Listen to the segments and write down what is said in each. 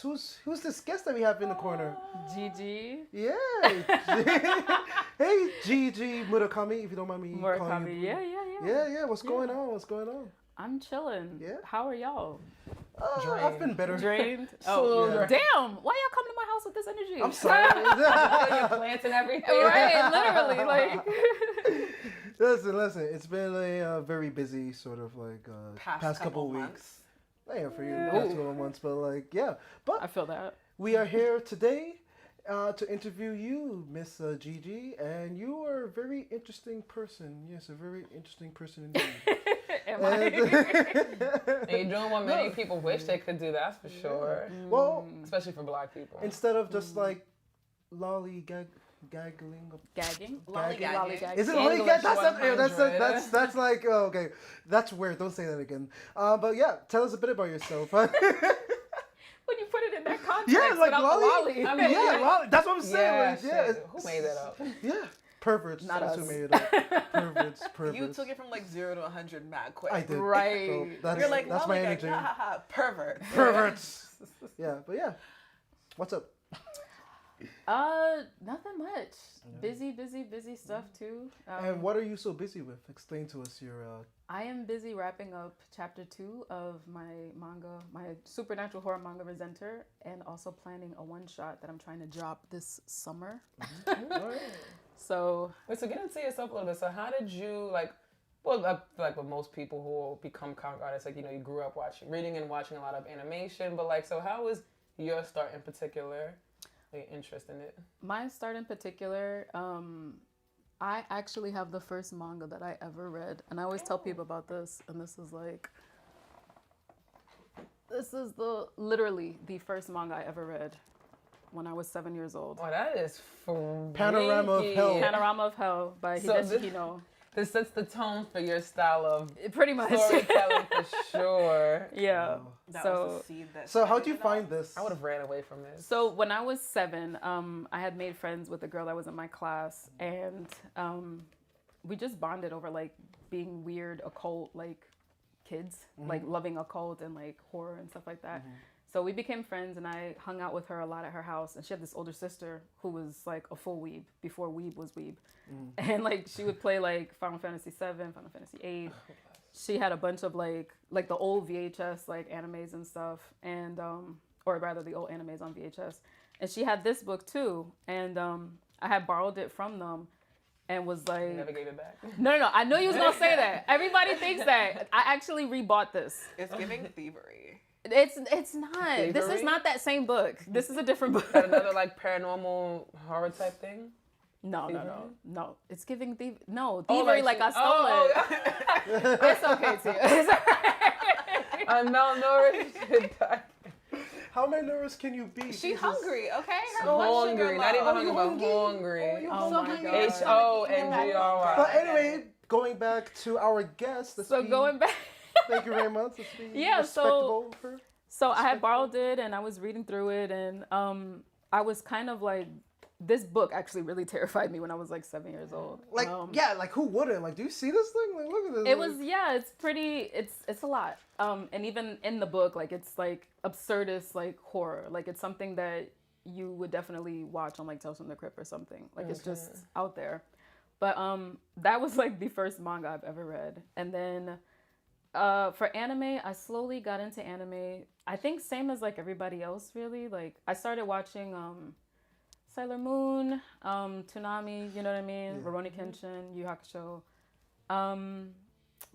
Who's this guest that we have in the corner? Gigi. Yeah. Hey, Gigi Murakami, if you don't mind me calling Murakami. you. Yeah. What's going on? What's going on? I'm chilling. Yeah. How are y'all? I've been better. Drained. Oh, yeah. Damn! Why y'all come to my house with this energy? I'm sorry. Your plants and everything. Right, literally, like. Listen. It's been a very busy sort of like past couple weeks. Months. Yeah, for you, past couple months, but like, yeah. But I feel that. we are here today to interview you, Miss Gigi, and you are a very interesting person. Yes, a very interesting person indeed. Am I? And you're doing what many people wish they could do, that's for sure. Well, Especially for black people. instead of just like gaggling. Gagging? Lollygagging. Is it English lollygagging? 100. That's like okay, that's weird. Don't say that again. But yeah, tell us a bit about yourself. When you put it in that context, Yeah, like without lolly. the lolly. I mean, Yeah, lolly. That's what I'm saying. Yeah, Like, shit. Who made that up? Yeah, perverts. Not That's us. who made it up. Perverts. You took it from like 0 to 100 mad quick. I did. Right. So that's, You're like, that's my lollygag, energy. ha ha ha, pervert. Perverts. Yeah, but yeah. What's up? Nothing much. Busy stuff too. And what are you so busy with? Explain to us your. I am busy wrapping up chapter 2 of my manga, my supernatural horror manga RESENTER, and also planning a one-shot that I'm trying to drop this summer. So Wait, so get into yourself a little bit. So how did you, like, well, I feel like with most people who become comic artists, like, you know, you grew up reading and watching a lot of animation, but like, so how was your start in particular, like, interest in it? my start in particular, I actually have the first manga that I ever read, and I always tell people about this, and this is literally the first manga I ever read when I was 7 years old. Oh, that is freaky. Panorama of Hell. Panorama of Hell by So Hideshi Hino. This sets the tone for your style of Pretty much. storytelling for sure. Yeah. That So was the seed that So how'd you started it all. find this? I would have ran away from this. So when I was 7, I had made friends with a girl that was in my class, and we just bonded over like being weird occult like kids, like loving occult and like horror and stuff like that. So we became friends, and I hung out with her a lot at her house. And she had this older sister who was like a full weeb before weeb was weeb, and like she would play like Final Fantasy 7, Final Fantasy 8. She had a bunch of like the old VHS like animes and stuff, and or rather the old animes on VHS. And she had this book too, and I had borrowed it from them, and was like, Never gave it back. no, I knew you was gonna say that. Everybody thinks that. I actually rebought this. It's giving thievery. It's not. This is Thievery? not that same book. This is a different book. Another like paranormal horror type thing. No. It's giving thievery. No, Oh, thievery like I stole it. It's okay too. It's okay. I'm malnourished. How malnourished can you be? She's hungry, okay? Her So blood sugar hungry, not even low. hungry, but hungry. Oh my God. HONGRY. But anyway, going back to our guest. So going back. Thank you very much. Let's be Yeah, respectable of her. So I had borrowed it, and I was reading through it, and I was kind of like, this book actually really terrified me when I was like 7 years old. Like, yeah, like who wouldn't? Like, do you see this thing? Like, look at this. It was, yeah, it's pretty, it's a lot. And even in the book, like, it's like absurdist, like horror. Like, it's something that you would definitely watch on like Tales from the Crypt or something. Like, it's just out there. But that was like the first manga I've ever read. And then for anime, I slowly got into anime. I think same as like everybody else, really. Like, I started watching Sailor Moon, Toonami, you know what I mean? Yeah. Rurouni Kenshin, Yu Yu Hakusho.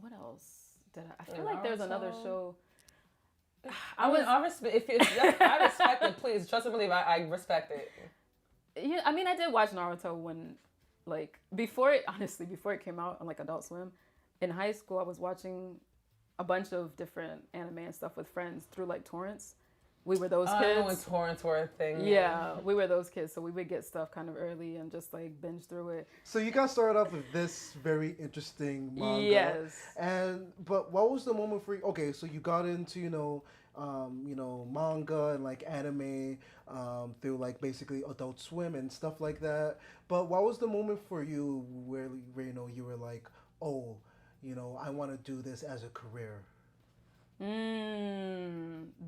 What else did I feel like there's another Naruto. show. I respect. I respect it. Please trust and believe. I respect it. Yeah, I mean, I did watch Naruto when, like, before it came out on like Adult Swim. In high school, I was watching a bunch of different anime and stuff with friends through like torrents. We were those I know when kids. torrents were a thing. Yeah, we were those kids, so we would get stuff kind of early and just like binge through it. So you guys started off with this very interesting manga. Yes. But what was the moment for you? Okay, so you got into manga and like anime through like basically Adult Swim and stuff like that. But what was the moment for you where you were like, oh, I want to do this as a career?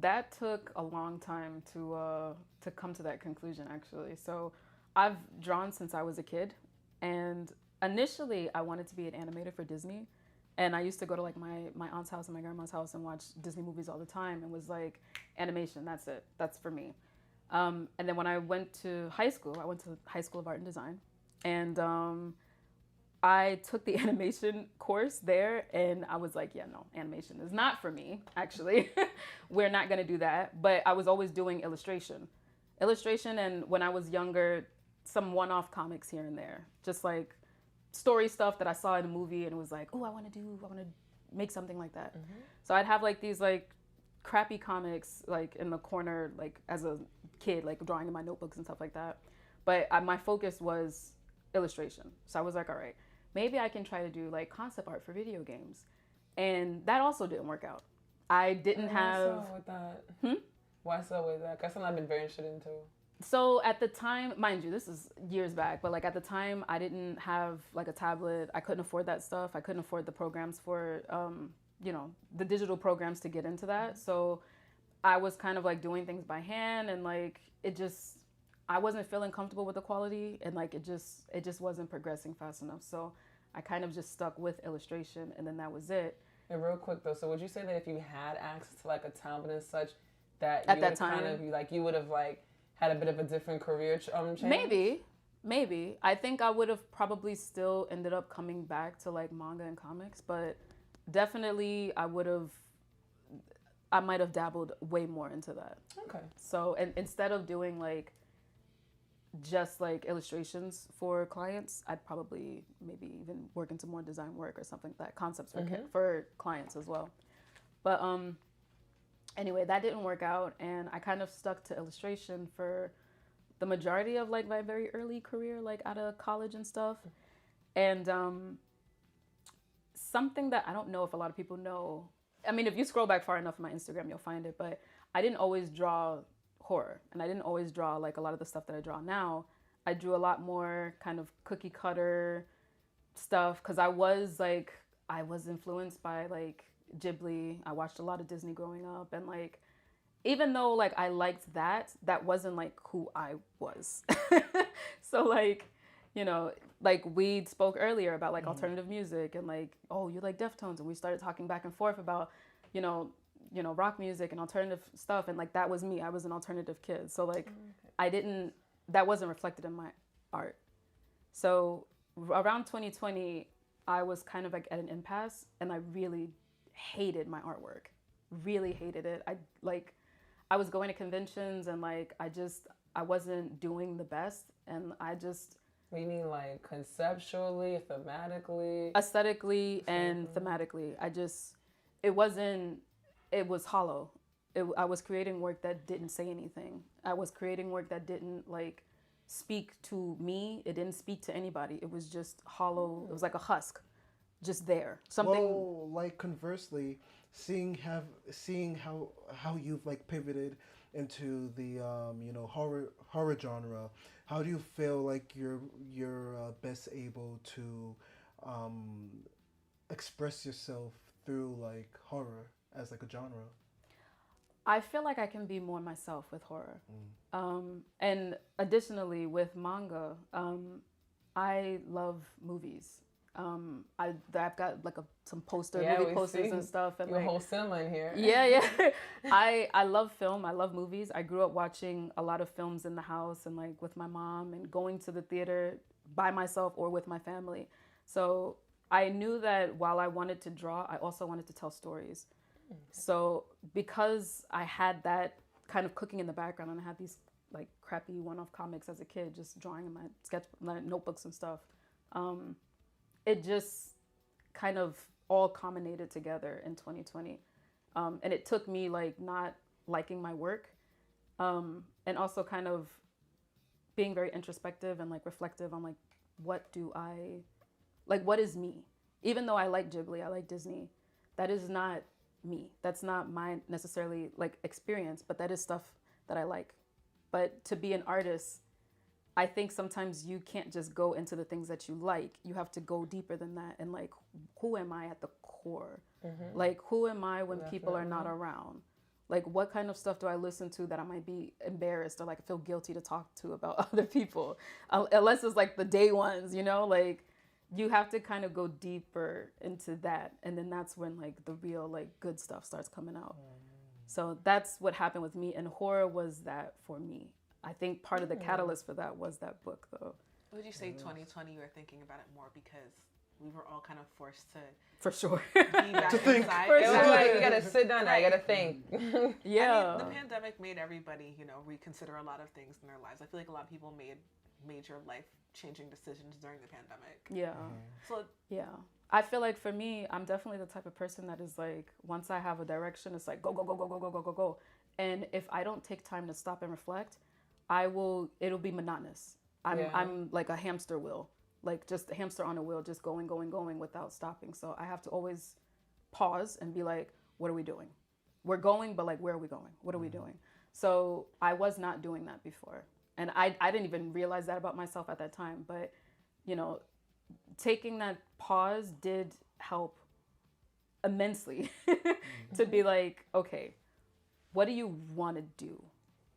That took a long time to come to that conclusion, actually. So I've drawn since I was a kid, and initially I wanted to be an animator for Disney. And I used to go to like my aunt's house and my grandma's house and watch Disney movies all the time, and was like, animation, that's it, that's for me. And then when I went to high school, I went to High School of Art and Design, and I took the animation course there, and I was like, yeah, no, animation is not for me, actually. We're not going to do that. But I was always doing illustration. And when I was younger, some one-off comics here and there. Just like story stuff that I saw in a movie and it was like, oh, I want to make something like that. Mm-hmm. So I'd have like these like crappy comics like in the corner, like as a kid, like drawing in my notebooks and stuff like that. But my focus was illustration. So I was like, all right, maybe I can try to do like concept art for video games. And that also didn't work out. I didn't have... Why so with that? Why so with that? That's something I've been very interested in too. So at the time, mind you, this is years back, but like at the time I didn't have like a tablet. I couldn't afford that stuff. I couldn't afford the programs for, the digital programs to get into that. So I was kind of like doing things by hand, and like I wasn't feeling comfortable with the quality, and like it just wasn't progressing fast enough. So I kind of just stuck with illustration, and then that was it. And real quick though, so would you say that if you had access to like a tablet and such, that at you that would time, kind of you would have like had a bit of a different career change? Maybe. I think I would have probably still ended up coming back to like manga and comics, but definitely I might have dabbled way more into that. Okay. So, and instead of doing like just like illustrations for clients, I'd probably maybe even work into more design work or something like that, concepts for clients as well. But anyway, that didn't work out, and I kind of stuck to illustration for the majority of like my very early career, like out of college and stuff. And something that I don't know if a lot of people know, I mean, if you scroll back far enough on my Instagram, you'll find it, but I didn't always draw horror, and I didn't always draw like a lot of the stuff that I draw now. I drew a lot more kind of cookie cutter stuff because I was influenced by like Ghibli. I watched a lot of Disney growing up, and like even though like I liked that wasn't like who I was. So like, like we spoke earlier about like alternative music, and like, oh, you like Deftones, and we started talking back and forth about rock music and alternative stuff, and like that was me. I was an alternative kid, so like that wasn't reflected in my art. So around 2020 I was kind of like at an impasse, and I really hated my artwork, really hated it. I was going to conventions, and like I wasn't doing the best, and I just... What do you mean, like conceptually, thematically? Aesthetically and thematically. It was hollow. I was creating work that didn't say anything. I was creating work that didn't like speak to me. It didn't speak to anybody. It was just hollow. It was like a husk, just there. Something. Well, like conversely, seeing how you've like pivoted into the horror genre. How do you feel like you're best able to express yourself through like horror as like a genre? I feel like I can be more myself with horror. And additionally with manga, I love movies. I've got like some movie posters and stuff, and your like whole cinema in here. Yeah. I love film. I love movies. I grew up watching a lot of films in the house and like with my mom, and going to the theater by myself or with my family. So I knew that while I wanted to draw, I also wanted to tell stories. So because I had that kind of cooking in the background, and I had these like crappy one-off comics as a kid, just drawing in my notebooks and stuff, it just kind of all culminated together in 2020. And it took me like not liking my work, and also kind of being very introspective and like reflective on like, what is me? Even though I like Ghibli, I like Disney, that is not me. That's not my necessarily like experience, but that is stuff that I like. But to be an artist, I think sometimes you can't just go into the things that you like. You have to go deeper than that. And like, who am I at the core? Like, who am I when people are not around? Like, what kind of stuff do I listen to that I might be embarrassed or like feel guilty to talk to about other people? Unless it's like the day ones, you know, like you have to kind of go deeper into that. And then that's when like the real like good stuff starts coming out. So that's what happened with me. And horror was that for me. I think part of the catalyst for that was that book, though. Would you say 2020 you were thinking about it more because we were all kind of forced to For sure. be back To think. inside? For It was sure. like, you gotta sit down there, you gotta think. Yeah. I mean, the pandemic made everybody, you know, reconsider a lot of things in their lives. I feel like a lot of people made major life-changing decisions during the pandemic. Yeah. So Yeah. I feel like for me, I'm definitely the type of person that is like, once I have a direction, it's like, go, go, go, go, go, go, go, go, go. And if I don't take time to stop and reflect, it'll be monotonous. I'm like a hamster wheel, like just a hamster on a wheel, just going, going, going without stopping. So I have to always pause and be like, what are we doing? We're going, but like, where are we going? What are we doing? So I was not doing that before. And I didn't even realize that about myself at that time. But, you know, taking that pause did help immensely to be like, okay, what do you want to do?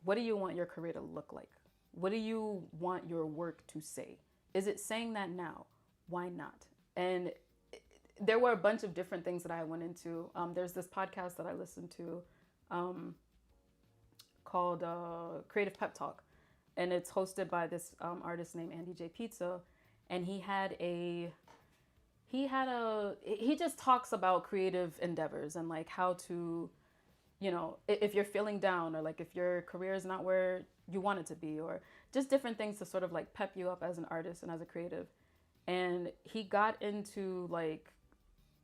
What do you want your career to look like? What do you want your work to say? Is it saying that now? Why not? And there were a bunch of different things that I went into. There's this podcast that I listened to called Creative Pep Talk. And it's hosted by this artist named Andy J. Pizza. And he just talks about creative endeavors and like how to, you know, if you're feeling down or like if your career is not where you want it to be, or just different things to sort of like pep you up as an artist and as a creative. And he got into like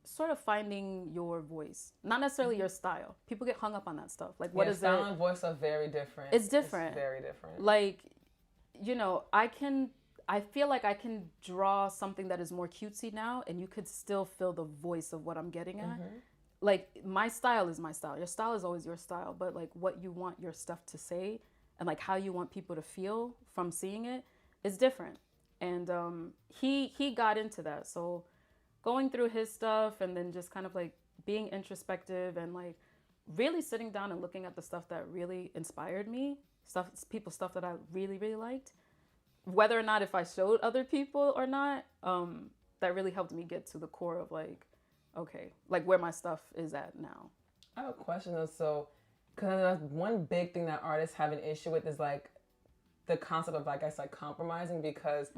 sort of finding your voice, not necessarily your style. People get hung up on that stuff. Like, what is style it? and voice are very different. It's different. It's very different. Like, you know, I feel like I can draw something that is more cutesy now, and you could still feel the voice of what I'm getting at. Like, my style is my style. Your style is always your style, but like what you want your stuff to say and like how you want people to feel from seeing it is different. And he got into that. So going through his stuff and then just kind of like being introspective and like really sitting down and looking at the stuff that really inspired me, stuff that I really, really liked, whether or not if I showed other people or not, that really helped me get to the core of like, okay, like where my stuff is at now. I have a question though. So, because one big thing that artists have an issue with is like the concept of, like, I guess, like compromising, because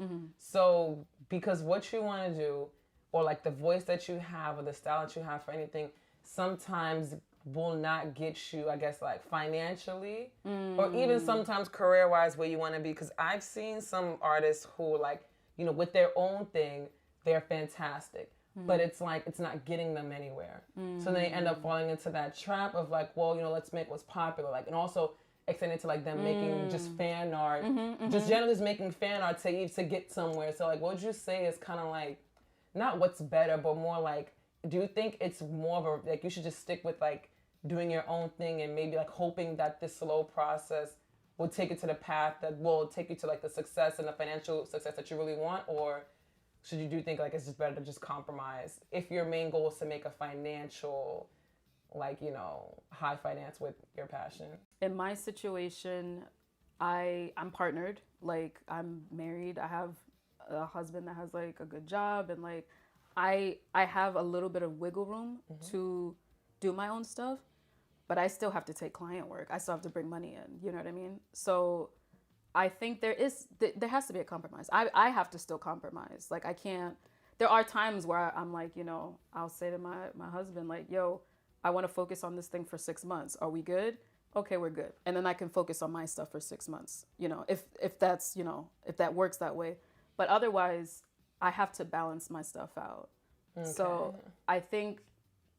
because what you want to do, or like the voice that you have or the style that you have for anything, sometimes will not get you, I guess, like financially or even sometimes career-wise where you want to be. Because I've seen some artists who, like, you know, with their own thing, they're fantastic. But it's like, it's not getting them anywhere. So they end up falling into that trap of like, well, you know, let's make what's popular. Like, and also extended to like them making just fan art, just generally just making fan art to get somewhere. So like, what would you say is kind of like, not what's better, but more like, do you think it's more of a, like, you should just stick with like doing your own thing and maybe like hoping that this slow process will take you to the path that will take you to like the success and the financial success that you really want? Or should you think like it's just better to just compromise if your main goal is to make a financial, like, you know, high finance with your passion? In my situation, I'm partnered. Like, I'm married. I have a husband that has like a good job, and like I have a little bit of wiggle room to do my own stuff, but I still have to take client work. I still have to bring money in. You know what I mean? So I think there has to be a compromise. I have to still compromise. Like, I can't, there are times where I'm like, you know, I'll say to my husband, like, yo, I want to focus on this thing for 6 months. Are we good? Okay, we're good. And then I can focus on my stuff for 6 months, you know, if that's, you know, if that works that way. But otherwise, I have to balance my stuff out. Okay. So I think,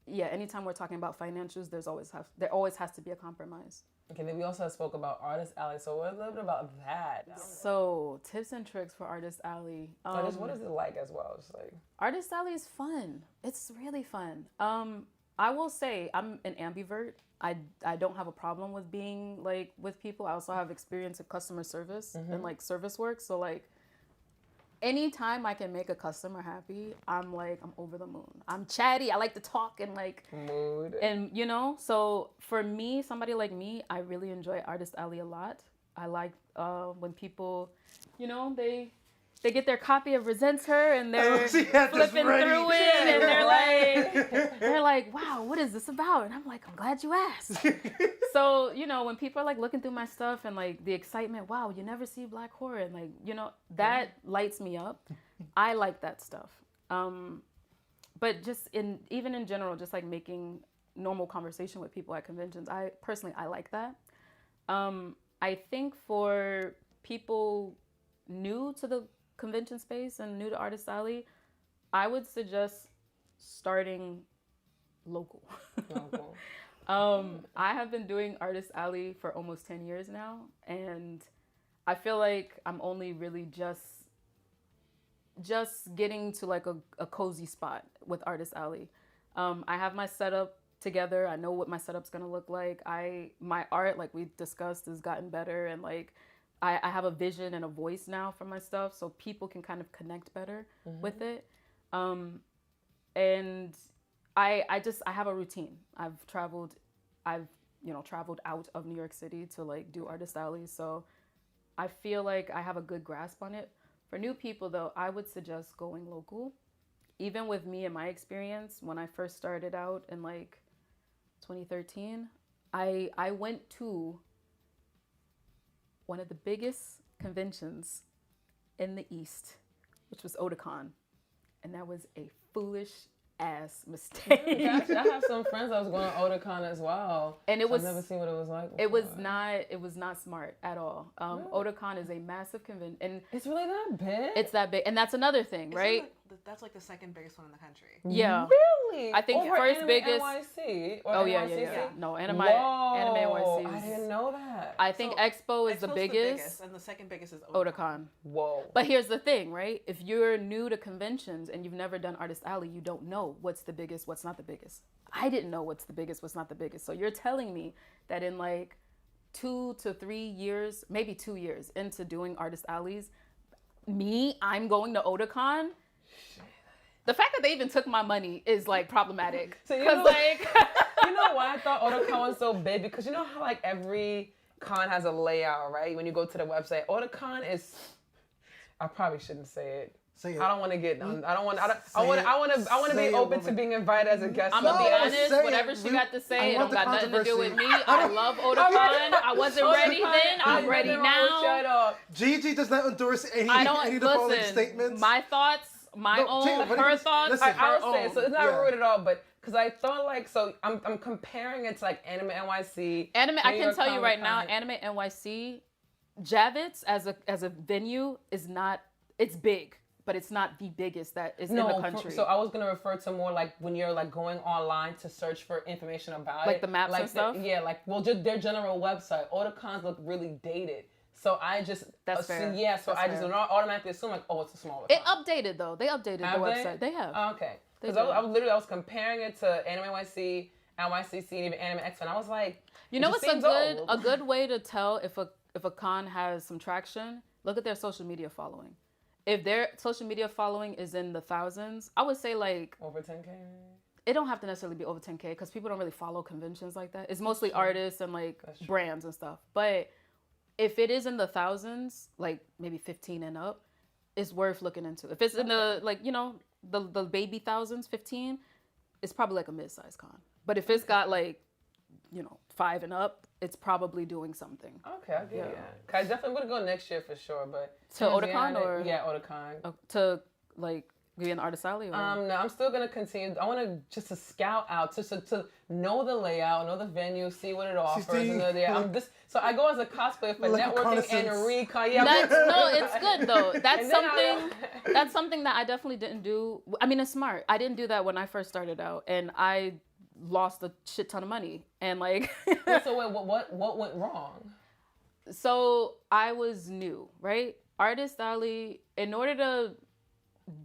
yeah, anytime we're talking about financials, there always has to be a compromise. Okay, then we also spoke about Artist Alley. So what a little bit about that? So tips and tricks for Artist Alley. What is it like as well? Just like, Artist Alley is fun. It's really fun. I will say I'm an ambivert. I don't have a problem with being like with people. I also have experience in customer service and like service work. So like anytime I can make a customer happy, I'm over the moon. I'm chatty. I like to talk and like mood. And you know, so for me, somebody like me, I really enjoy Artist Alley a lot. I like when people, you know, they get their copy of Resenter and they're flipping through it and they're like, wow, what is this about? And I'm like, I'm glad you asked. So, you know, when people are like looking through my stuff and like the excitement, wow, you never see Black horror, and like, you know, that lights me up. I like that stuff. But just even in general, just like making normal conversation with people at conventions, I like that. I think for people new to the convention space and new to Artist Alley, I would suggest starting local. I have been doing Artist Alley for almost 10 years now, and I feel like I'm only really just getting to like a cozy spot with Artist Alley. I have my setup together. I know what my setup's gonna look like. My art, like we discussed, has gotten better, and like I have a vision and a voice now for my stuff, so people can kind of connect better with it. And I have a routine. I've traveled out of New York City to like do Artist Alley, so I feel like I have a good grasp on it. For new people though, I would suggest going local. Even with me and my experience, when I first started out in like 2013, I went to one of the biggest conventions in the East, which was Otakon. And that was a foolish ass mistake. Actually, I have some friends that was going to Otakon as well. And I've never seen what it was like before. It was not smart at all. Otakon is a massive convention, and it's really that big. It's that big, and that's another thing, right? That's like the second biggest one in the country. Yeah. Really? I think over first Anime biggest. NYC or Oh NYCC? yeah. No, Anime Whoa, NYC. I didn't know that. I think Expo is the biggest, and the second biggest is Otakon. Whoa. But here's the thing, right? If you're new to conventions and you've never done Artist Alley, you don't know what's the biggest, what's not the biggest. I didn't know what's the biggest, what's not the biggest. So you're telling me that in like 2 to 3 years, maybe 2 years into doing Artist Alleys, I'm going to Otakon. The fact that they even took my money is like problematic. So you know why I thought Otakon was so big? Because you know how like every con has a layout, right? When you go to the website, Otakon is. I probably shouldn't say it. Say it. I don't want to get. I want to be open to being invited as a guest. I'm gonna be honest. Whatever she got to say, it don't got nothing to do with me. I love Otakon. I wasn't ready then. I'm ready now. Shut up. Gigi does not endorse any of the following statements. My thoughts. Her thoughts. I'll say it. So it's not rude at all, but because I thought like, so I'm comparing it to like Anime NYC. I can tell you right now, Anime NYC, Javits as a venue is not. It's big, but it's not the biggest that is in the country. So I was gonna refer to more like when you're like going online to search for information about like the maps and stuff. Just their general website. Otakons look really dated. So I just fair. I just automatically assume like, oh, it's a smaller. It updated though. They updated the website. They have. Oh, okay. Because I was comparing it to Anime NYC, NYCC, and even Anime Expo, and I was like, you know what's a good way to tell if a con has some traction? Look at their social media following. If their social media following is in the thousands, I would say like over 10K. It don't have to necessarily be over 10K because people don't really follow conventions like that. It's mostly artists and like brands and stuff. But if it is in the thousands, like maybe 15 and up, it's worth looking into. If it's in the, like, you know, the baby thousands, 15, it's probably like a mid-sized con. But if it's got like, you know, 5 and up, it's probably doing something. Okay, I get it. I definitely would go next year for sure, but... To Otakon or? Yeah, Otakon. To like... Be an Artist Alley? Or? No, I'm still gonna continue. I want to just to scout out, to know the layout, know the venue, see what it offers. So I go as a cosplayer for like networking and recon. Yeah, it's good though. That's something that I definitely didn't do. I mean, it's smart. I didn't do that when I first started out, and I lost a shit ton of money. And like, so wait, what went wrong? So I was new, right? Artist Alley, in order to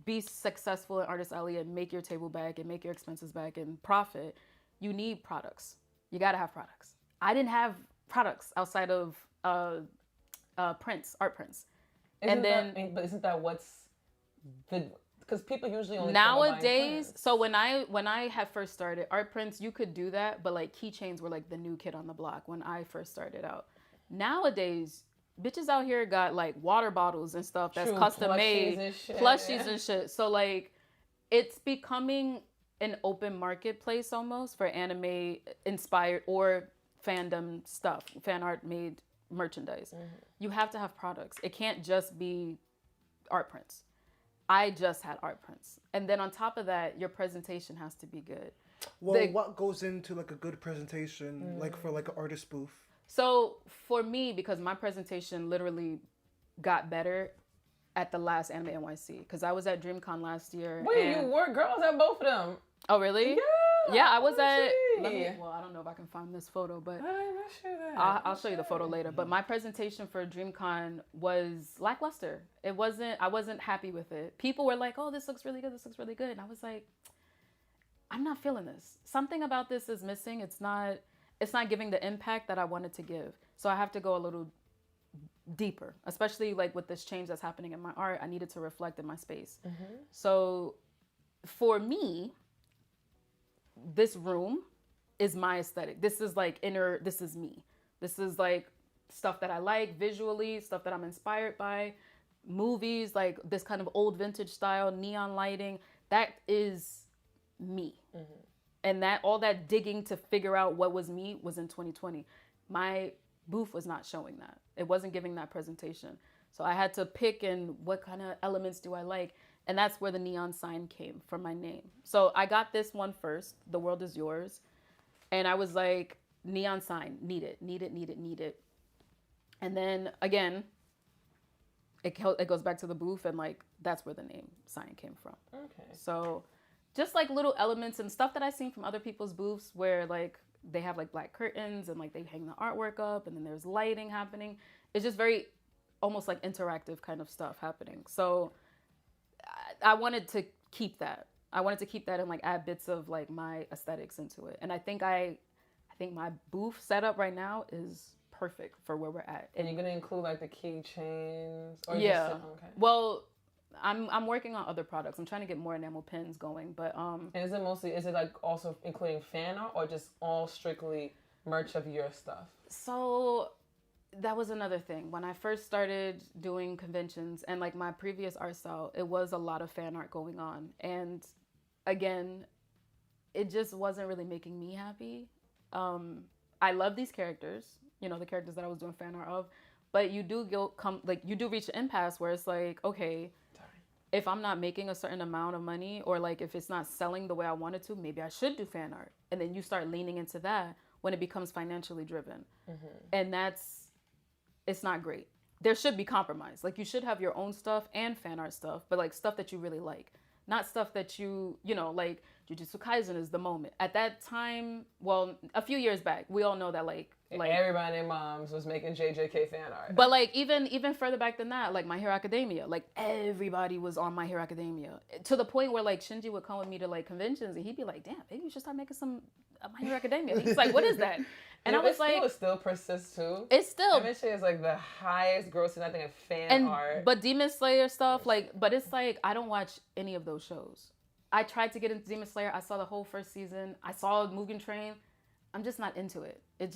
be successful in Artist Alley and make your table back and make your expenses back and profit, you need products. You gotta have products. I didn't have products outside of prints, art prints. But isn't that what's the? Because people usually only nowadays. So when I had first started art prints, you could do that, but like keychains were like the new kid on the block when I first started out. Nowadays, bitches out here got like water bottles and stuff that's custom made, plushies and shit. So like, it's becoming an open marketplace almost for anime inspired or fandom stuff, fan art made merchandise. You have to have products. It can't just be art prints. I just had art prints. And then on top of that, your presentation has to be good. Well, what goes into like a good presentation, like for like an artist booth? So for me, because my presentation literally got better at the last Anime NYC, because I was at DreamCon last year. Wait, you were girls at both of them? Oh, really? Yeah, I was at. Well, I don't know if I can find this photo, but I'll show you the photo later. But my presentation for DreamCon was lackluster. I wasn't happy with it. People were like, "Oh, this looks really good. This looks really good," and I was like, "I'm not feeling this. Something about this is missing. It's not giving the impact that I wanted to give. So I have to go a little deeper, especially like with this change that's happening in my art. I needed to reflect in my space. So for me, this room is my aesthetic. This is like this is me. This is like stuff that I like visually, stuff that I'm inspired by, movies, like this kind of old vintage style, neon lighting. That is me. And that all that digging to figure out what was me was in 2020. My booth was not showing that. It wasn't giving that presentation. So I had to pick and what kind of elements do I like? And that's where the neon sign came from my name. So I got this one first, The World Is Yours. And I was like, neon sign, need it. And then again, it goes back to the booth and like, that's where the name sign came from. Okay. So just like little elements and stuff that I've seen from other people's booths where like they have like black curtains and like they hang the artwork up and then there's lighting happening. It's just very almost like interactive kind of stuff happening. So I wanted to keep that. I wanted to keep that and like add bits of like my aesthetics into it. And I think my booth setup right now is perfect for where we're at. And you're gonna include like the keychains? Yeah. Okay. Well, I'm working on other products. I'm trying to get more enamel pins going, but And is it like also including fan art or just all strictly merch of your stuff? So that was another thing. When I first started doing conventions and like my previous art style, it was a lot of fan art going on. And again, it just wasn't really making me happy. I love these characters, you know, the characters that I was doing fan art of, but you do reach an impasse where it's like, okay, if I'm not making a certain amount of money or like if it's not selling the way I wanted to, maybe I should do fan art. And then you start leaning into that when it becomes financially driven. And it's not great. There should be compromise. Like you should have your own stuff and fan art stuff, but like stuff that you really like. Not stuff that you know, like Jujutsu Kaisen is the moment. At that time, well, a few years back, we all know that like everybody and their moms was making JJK fan art. But like even further back than that, like My Hero Academia, like everybody was on My Hero Academia to the point where like Shinji would come with me to like conventions and he'd be like, "Damn, maybe you should start making some My Hero Academia." He's like, "What is that?" And I was like, "It still persists too." It's still. MHA is like the highest grossing, I think, of fan art. But Demon Slayer stuff, like, but it's like I don't watch any of those shows. I tried to get into Demon Slayer. I saw the whole first season. I saw Mugen Train. I'm just not into it. It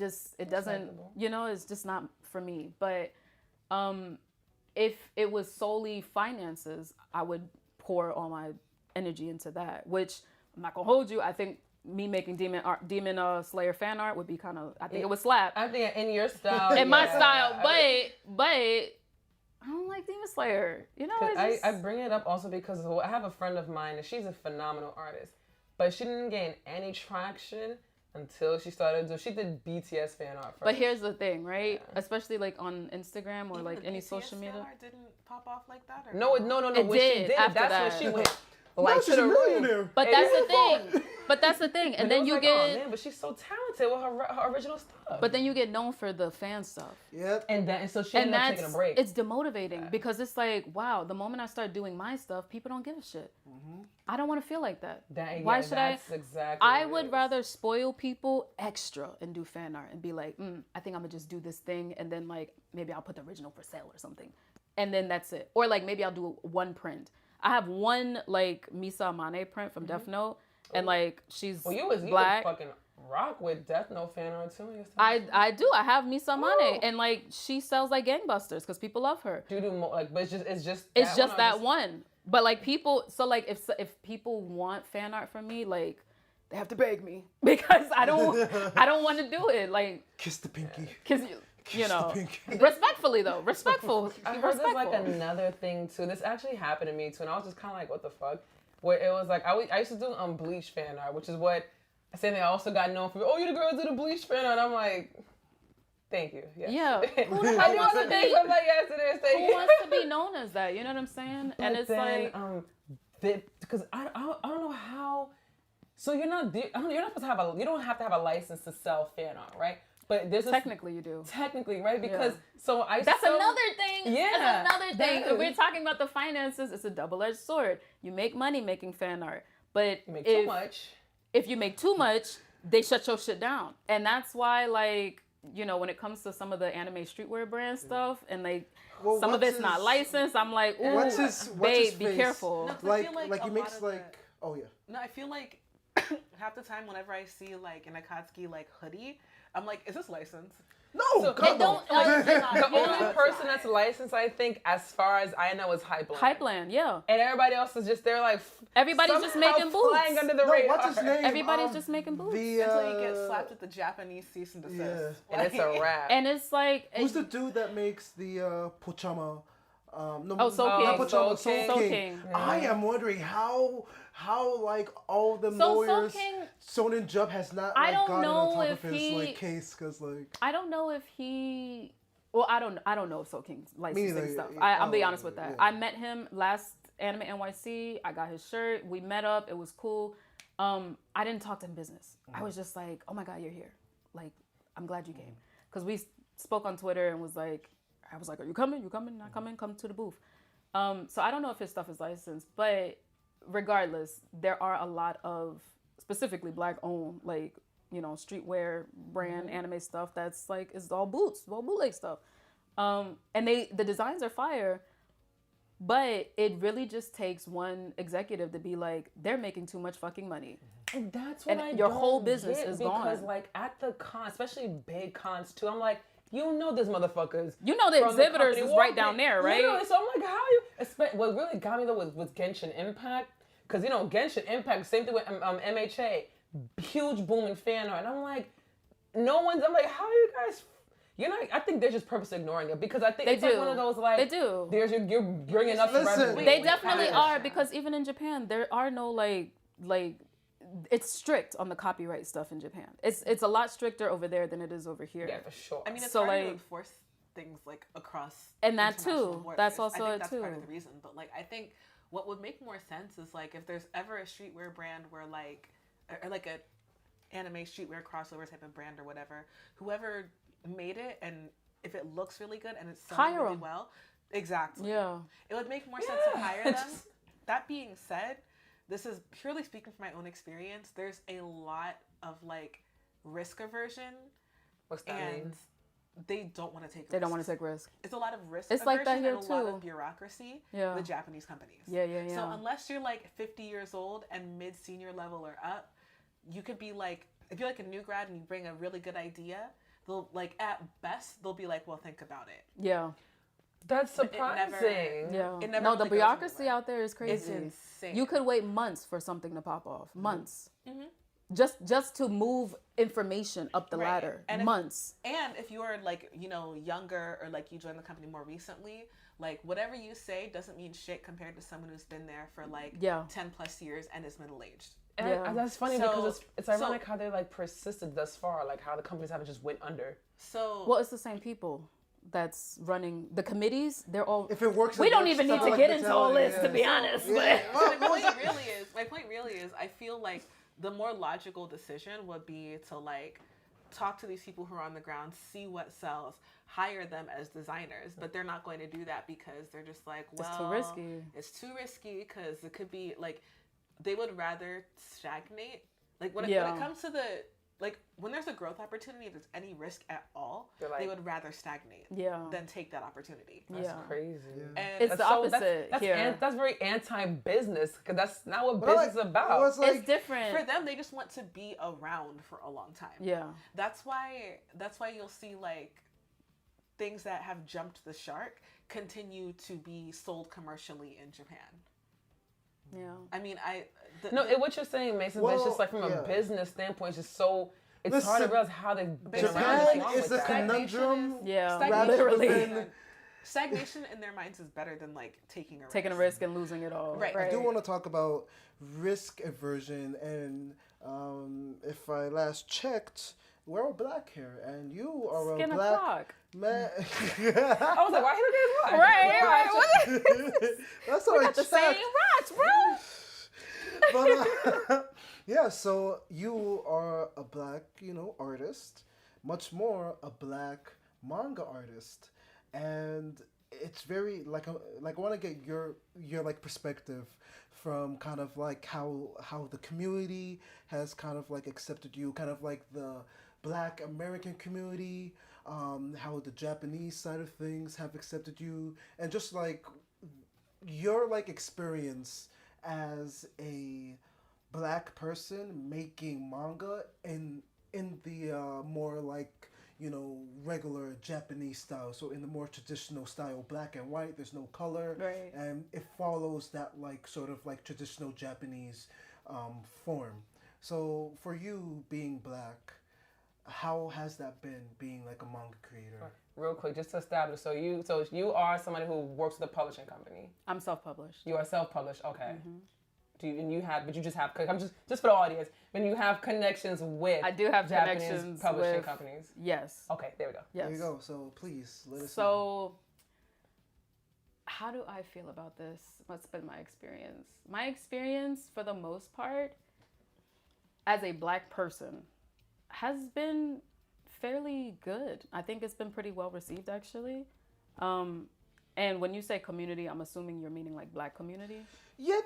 doesn't, you know, it's just not for me. But if it was solely finances, I would pour all my energy into that, which I'm not gonna hold you. I think me making Demon Slayer fan art would be kind of, I think it would slap. I think in your style. In my style, but I don't like Demon Slayer. You know, I bring it up also because I have a friend of mine and she's a phenomenal artist, but she didn't gain any traction until she did BTS fan art first. But here's the thing, right? Yeah. Especially like on Instagram or like any BTS social media. Fan art didn't pop off like that? Or No. It when did. she did, After that's that. when she went. light to she's the a room. millionaire. But that's the thing. But that's the thing. And And then it was you like, get. oh man, but she's so talented with her original stuff. But then you get known for the fan stuff. Yep. and so she And ended up that's taking a break. it's demotivating because it's like, wow, the moment I start doing my stuff, people don't give a shit. I don't want to feel like that. Why should that's exactly I what it would is. rather spoil people extra and do fan art and be like, I think I'm gonna just do this thing and then like maybe I'll put the original for sale or something, and then that's it. Or like maybe I'll do one print. I have one like Misogyny print from Death Note, and like she's you black. would fucking rock with Death Note fan art too. I do. I have Misogyny, and like she sells like gangbusters because people love her. Do you do more like? But it's just that one. But like people, so like if people want fan art from me, like they have to beg me because I don't want to do it. Like Kiss the pinky. because you know, the pinky. respectfully though, respectful. I heard there's like another thing too. This actually happened to me too, and I was just kind of like, what the fuck? Where it was like I used to do Bleach fan art, which is what I say. They also got known for. Oh, you the girls do the Bleach fan art. I'm like, thank you. Yes. Yeah. Who the hell wants to be? I'm like, yes, it is. Thank Who you. wants to be known as that? You know what I'm saying? But And it's then, like because I don't know how. So you're not supposed to have you don't have to have a license to sell fan art, right? But there's technically you do. technically, right? Because so I That's so, another thing. Yeah, That's another thing. that If we're is. talking about the finances, it's a double-edged sword. You make money making fan art, but You make too much. if you make too much, they shut your shit down. And that's why, like, you know, when it comes to some of the anime streetwear brand stuff, and like Well, some of what's it's not his- licensed, I'm like, ooh, What's his babe, be face? careful. No, 'cause I Like feel like he a makes lot of like oh yeah. No, I feel like half the time whenever I see like an Akatsuki like hoodie, I'm like, is this licensed? No, So- come They don't- on. The Yeah. only person that's licensed, I think, as far as I know, is Hypeline. Hypeland, yeah. And everybody else is just they're like Everybody's just somehow making boots. flying under the No, radar. what's his name? Everybody's just making boots. Until you get slapped with the Japanese cease and desist. And it's a wrap. And it's like, Who's the dude that makes the Pochama? No, Oh, Soul not King. Pochama, Soul Soul King. Soul King. King. I am wondering how like all the So Soul lawyers, King- Sonnen Jump has not I like don't gotten know on top if of his he- like case because like I don't know if he. Well, I don't know if Soul King's licensing neither, stuff. yeah. I'll be Oh, honest with that. yeah. I met him last Anime NYC. I got his shirt. We met up. It was cool. I didn't talk to him business. I was just like, oh my God, you're here. Like, I'm glad you came. Because we spoke on Twitter and I was like, are you coming? You coming? Not coming? Come to the booth. So I don't know if his stuff is licensed, but regardless, there are a lot of specifically Black owned, like, you know, streetwear brand anime stuff that's like, it's all boots, all bootleg stuff. And the designs are fire, but it really just takes one executive to be like, they're making too much fucking money. And that's what And I your don't whole business get is because, gone. like, at the con, especially big cons too, I'm like, you know, there's motherfuckers. You know the from exhibitors company is right walking- down there, right? Literally, so I'm like, how you? What really got me though was Genshin Impact, because you know Genshin Impact, same thing with MHA, huge boom in fan art, and I'm like, no one's. I'm like, how are you guys? You know, I think they're just purposely ignoring it because I think They it's do. like one of those like They do. There's you're bringing up Listen, revenue. They Wait, definitely how are is- because even in Japan, there are no like it's strict on the copyright stuff in Japan. It's a lot stricter over there than it is over here. Yeah, for sure. I mean, it's So, hard to like- enforce things like across And that international too. borders. That's also I think it that's too. part of the reason. But like, I think what would make more sense is like if there's ever a streetwear brand where like, or like a anime streetwear crossover type of brand or whatever, whoever made it and if it looks really good and it's selling Hire really 'em. well, exactly. Yeah. It would make more sense to hire them. That being said, this is purely speaking from my own experience. There's a lot of like risk aversion, What's that and mean? they don't want to take. They don't want risks. to take risks. It's a lot of risk. It's like that aversion here, and a lot too. of bureaucracy. Yeah. With Japanese companies. Yeah, yeah, yeah. So unless you're like 50 years old and mid senior level or up, you could be like, if you're like a new grad and you bring a really good idea, they'll like at best they'll be like, well, think about it. Yeah. That's But it never- surprising. Yeah. It never No, really the goes bureaucracy anywhere. out there is It's crazy. insane. You could wait months for something to pop off. Months. Mhm. Just to move information up the Right. ladder. And if- months. And if you're like, you know, younger or like you joined the company more recently, like whatever you say doesn't mean shit compared to someone who's been there for like Yeah. 10 plus years and is middle aged. And Yeah. that's funny So- because it's ironic how they like persisted thus far, like how the companies haven't just went under. So Well, it's the same people. that's running the committees. They're all. If it works, We it don't works. even need Something to like get into all Vitality, this, to be honest. Yeah. But My point really is, I feel like the more logical decision would be to like talk to these people who are on the ground, see what sells, hire them as designers, but they're not going to do that because they're just like, well, it's too risky. It's too risky because it could be like they would rather stagnate. Like when it comes to the like when there's a growth opportunity, if there's any risk at all, like, they would rather stagnate than take that opportunity. That's crazy. Yeah. And It's the opposite here. That's very anti-business because that's not what business is about. It's different. For them, they just want to be around for a long time. Yeah. That's why you'll see like things that have jumped the shark continue to be sold commercially in Japan. Yeah. I mean, what you're saying, Mason, but it's just like from a business standpoint, it's just so. It's hard to realize how they've been Japan around is a conundrum. Literally. Stagnation in their minds is better than like taking a risk and losing it all. Right. I do want to talk about risk aversion, and if I last checked, we're all black here, and you are Skin a black o'clock. man. I was like, why he look Right. That's how I Got the same rocks, bro. But yeah, so you are a black, artist, much more a black manga artist, and it's very like I want to get your like perspective from kind of like how the community has kind of like accepted you, kind of like the Black American community, how the Japanese side of things have accepted you, and just like your like experience as a black person making manga in the more like regular Japanese style, so in the more traditional style, black and white, there's no color, right, and it follows that like sort of like traditional Japanese form. So for you being black, how has that been being like a manga creator? Real quick, just to establish, so you are somebody who works with a publishing company. I'm self-published. You are self-published, okay. Mm-hmm. But you just have, I'm just for the audience, when you have connections with I do have Japanese connections publishing with, companies. Yes. Okay, there we go. Yes. There you go. So please let us know. So how do I feel about this? What's been my experience? My experience, for the most part, as a black person, has been fairly good. I think it's been pretty well received, actually. And when you say community, I'm assuming you're meaning like black community? Yeah,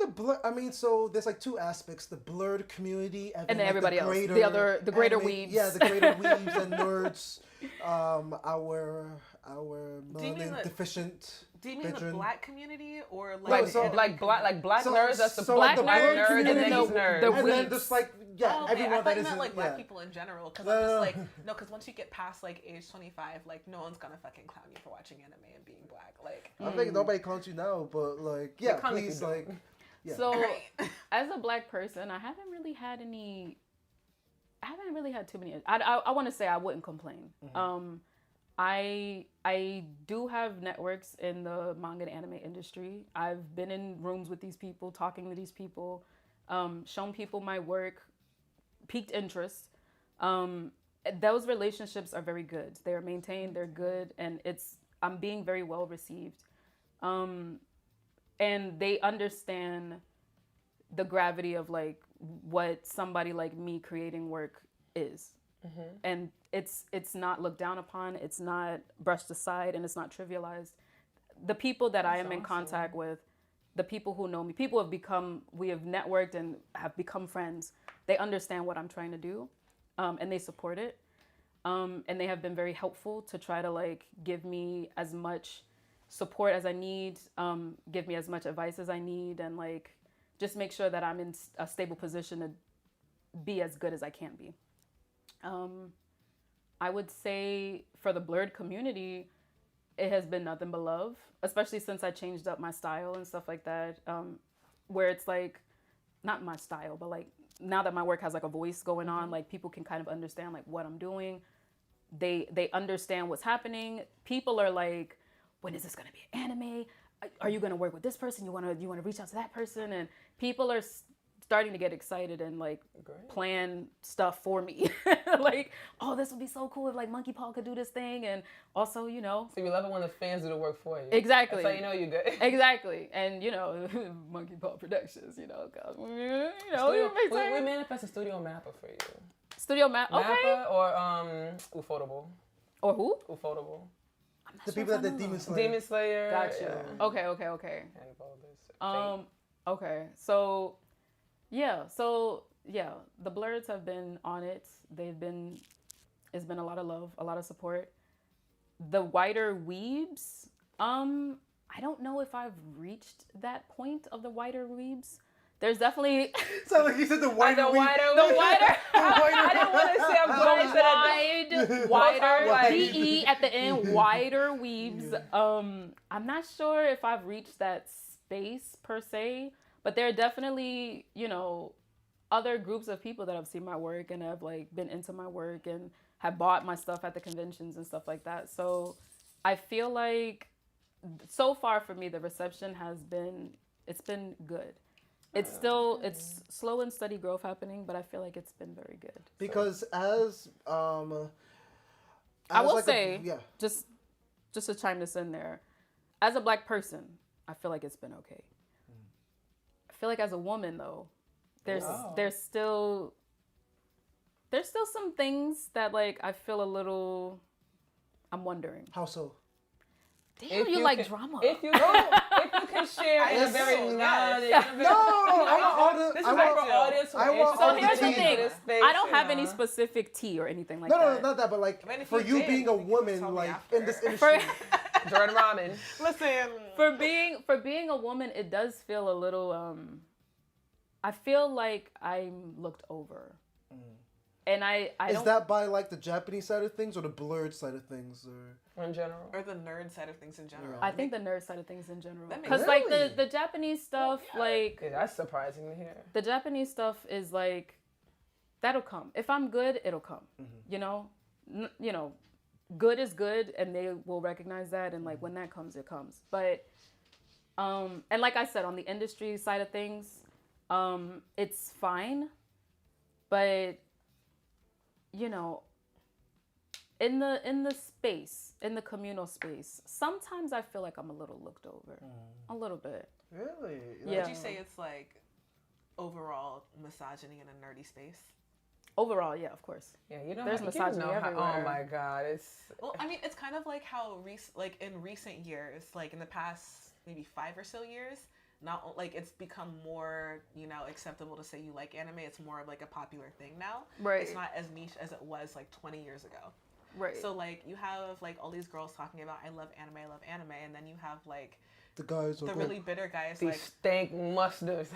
so there's like two aspects: the blurred community and then like everybody the else, greater, the greater anime, weebs. Yeah, the greater weebs and nerds. Our melanin deficient. Do you mean the black community or like black nerds? That's the black nerds and then these nerds. And then just like everyone I thought that you isn't meant like black people in general. Because I'm just like because once you get past like age 25, like no one's gonna fucking clown you for watching anime and being black. Like I think nobody clowns you now, but like please like. Yeah. So as a black person, I haven't really had too many. I want to say I wouldn't complain. Mm-hmm. I do have networks in the manga and anime industry. I've been in rooms with these people, talking to these people, shown people my work, piqued interest. Those relationships are very good. They're maintained, they're good, and I'm being very well received. And they understand the gravity of like what somebody like me creating work is. Mm-hmm. And it's not looked down upon, it's not brushed aside, and it's not trivialized. The people that I am in contact with, the people who know me, we have networked and have become friends. They understand what I'm trying to do, and they support it. And they have been very helpful to try to like give me as much support as I need, give me as much advice as I need, and like just make sure that I'm in a stable position to be as good as I can be. I would say for the blurred community, it has been nothing but love, especially since I changed up my style and stuff like that, where it's like, not my style, but like now that my work has like a voice going on, like people can kind of understand like what I'm doing. They understand what's happening. People are like, when is this going to be an anime? Are you going to work with this person? You want to reach out to that person? And people are starting to get excited and like Great. plan stuff for me. Like, oh, this would be so cool if like Monkey Paw could do this thing, and also, you know. So you love it when the fans do the work for you. Exactly. That's how you know you're good. Exactly, and you know, Monkey Paw Productions, you know, 'cause, you know, we manifest a studio mapper for you. Studio okay. Mapper or Ufotable. Or who? Ufotable. The people that did Demon Slayer. Demon Slayer. Gotcha. Yeah. Okay. And Fate. Okay. So yeah, the Blurs have been on it. It's been a lot of love, a lot of support. The wider weebs, I don't know if I've reached that point of the wider weebs. There's definitely Sound like you said the wider. the wider. I didn't want to say I'm glad The wider, Wide. DE at the end, wider weebs. I'm not sure if I've reached that space per se, but there are definitely, you know, other groups of people that have seen my work and have like been into my work and have bought my stuff at the conventions and stuff like that. So I feel like so far for me, the reception it's been good. It's slow and steady growth happening, but I feel like it's been very good. Because as I will like say, just to chime this in there, as a Black person, I feel like it's been okay. I feel like as a woman though, there's still some things that like I feel a little. I'm wondering. How so? Damn, you like drama. If you can share in a very So here's the thing. I don't have any specific tea or anything like that. No, not that, but like for you being a woman, like in this industry. Jordan Ramen. Listen. For being a woman, it does feel a little. I feel like I'm looked over. And I Is don't... that by like the Japanese side of things or the blurred side of things, or in general, or the nerd side of things in general? I think the nerd side of things in general, That makes because like the Japanese stuff, like that's surprising to hear. The Japanese stuff is like that'll come. If I'm good, it'll come. You know, good is good, and they will recognize that. And like when that comes, it comes. But and like I said, on the industry side of things, it's fine, but you know, in the space, in the communal space, sometimes I feel like I'm a little looked over. A little bit. Really? Yeah. Would you say it's like overall misogyny in a nerdy space? Overall, yeah, of course. Yeah, you know, there's misogyny everywhere. Oh my God, Well, I mean, it's kind of like how in recent years, like in the past maybe 5 or so years, not like it's become more, you know, acceptable to say you like anime. It's more of like a popular thing now. Right. It's not as niche as it was like 20 years ago. Right. So like you have like all these girls talking about I love anime, and then you have like the guys, the really bitter guys, these like stank mustards.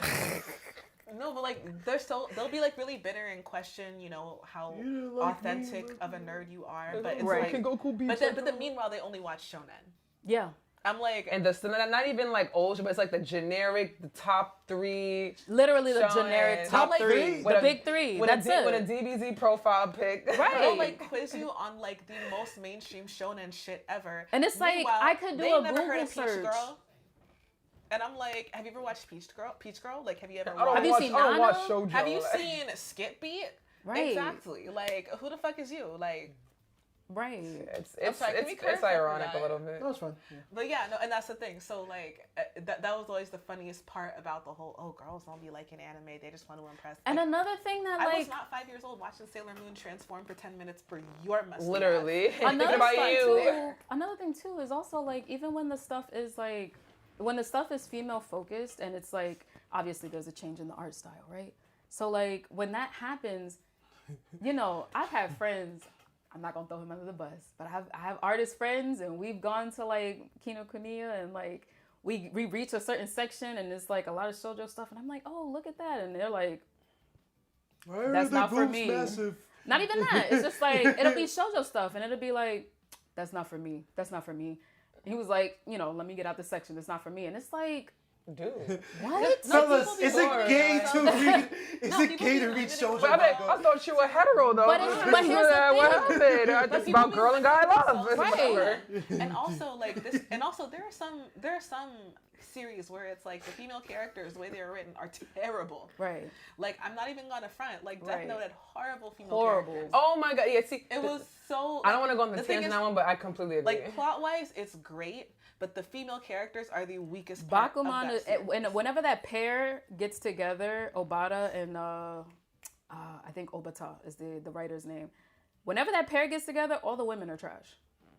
No, but like they'll be like really bitter and question, you know, how authentic of a nerd you are. But it's like, but then meanwhile they only watch shonen. Yeah. I'm like, and not even like old, but it's like the generic, the top 3. Literally the generic top like, 3, the big 3. That's it. With a DBZ profile pic. Right. They'll like quiz you on like the most mainstream shonen shit ever. And it's like I could do a Google search. Girl. And I'm like, have you ever watched Peach Girl? Like, have you ever? Have you seen Nana? Shojo. Have you seen Skip Beat? Right. Exactly. Like, who the fuck is you? Like. Right. It's ironic a little bit. That was fun. Yeah. But yeah, no, and that's the thing. So like that was always the funniest part about the whole girls don't be liking anime. They just want to impress. And like, another thing that I was not 5 years old watching Sailor Moon transform for 10 minutes for your musty literally. Another about you. Too, another thing too is also like even when the stuff is female focused and it's like obviously there's a change in the art style, right? So like when that happens, you know, I've had friends. I'm not gonna throw him under the bus, but I have artist friends, and we've gone to like Kinokuniya, and like we reach a certain section, and it's like a lot of shoujo stuff, and I'm like, oh, look at that, and they're like, that's not for me. Massive. Not even that. It's just like it'll be shoujo stuff, and it'll be like, that's not for me. That's not for me. And he was like, you know, let me get out this section. It's not for me, and it's like, Dude. What? Fellas, people is be it bored, gay guys. to read? Is No, it people gay be to read limited shoujo to- I manga? thought you were hetero though. But here's the What thing. happened? I just about be girl and guy limiting love. themselves to Whatever. shonen. And also like this, and also there are some series where it's like the female characters, the way they are written, are terrible. Right. Like I'm not even gonna front. Like Death Right. Note had horrible female Horrible. characters. Oh my god, yeah, see. It was so. I don't want to go on the thing tangent is, on that one, but I completely agree. like plot wise, it's great, but the female characters are the weakest part of Bakuman, that series. whenever that pair gets together, Obata and I think Obata is the writer's name. Whenever that pair gets together, all the women are trash.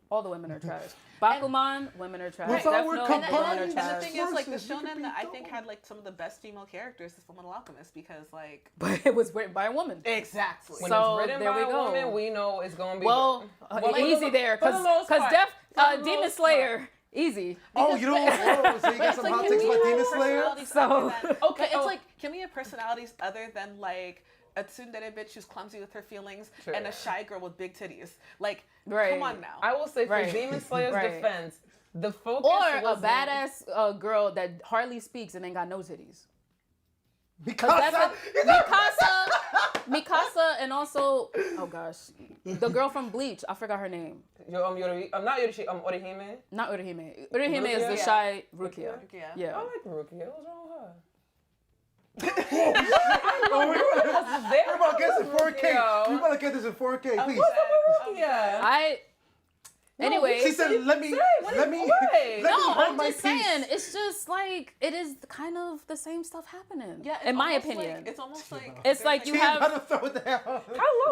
All the women are trash. Bakuman, women are trash. With Death our Note, combined women are And the trash. thing is, like the Forces, we could shonen be that I dope. think had like some of the best female characters is Fullmetal Alchemist because like But it was written by a woman. exactly. when So, it's written there by we a go. woman, we know it's gonna be. Well, Well, easy there, for the most part. For the Demon most Slayer, easy. Oh, you don't. Oh, so you got It's some like, hot can takes we about have Demon Slayer? personalities So- other than- Okay, it's oh. like, can we have personalities other than like a tsundere bitch who's clumsy with her feelings Sure. and a shy girl with big titties? Like, Right. come on now. I will say for Right. Demon Slayer's Right. defense, the focus Or a wasn't- badass girl that hardly speaks and ain't got no titties. Because Mikasa, and also, oh gosh, the girl from Bleach. I forgot her name. I'm not Yorishi. Orihime. Not Urahime. Urahime is the Rukia? shy Rukia. Yeah. Yeah. I like Rukia. What's wrong with her? We're about to get this in 4K. Rukia. We about to get this in 4K, please. Yeah. Anyway. She said, "Let me, let me, Wait. let me No, hold I'm my just peace." saying, it's just like, it is kind of the same stuff happening. Yeah, it's in my almost opinion. like, it's almost like It's there's like you She have- about to throw it down. I love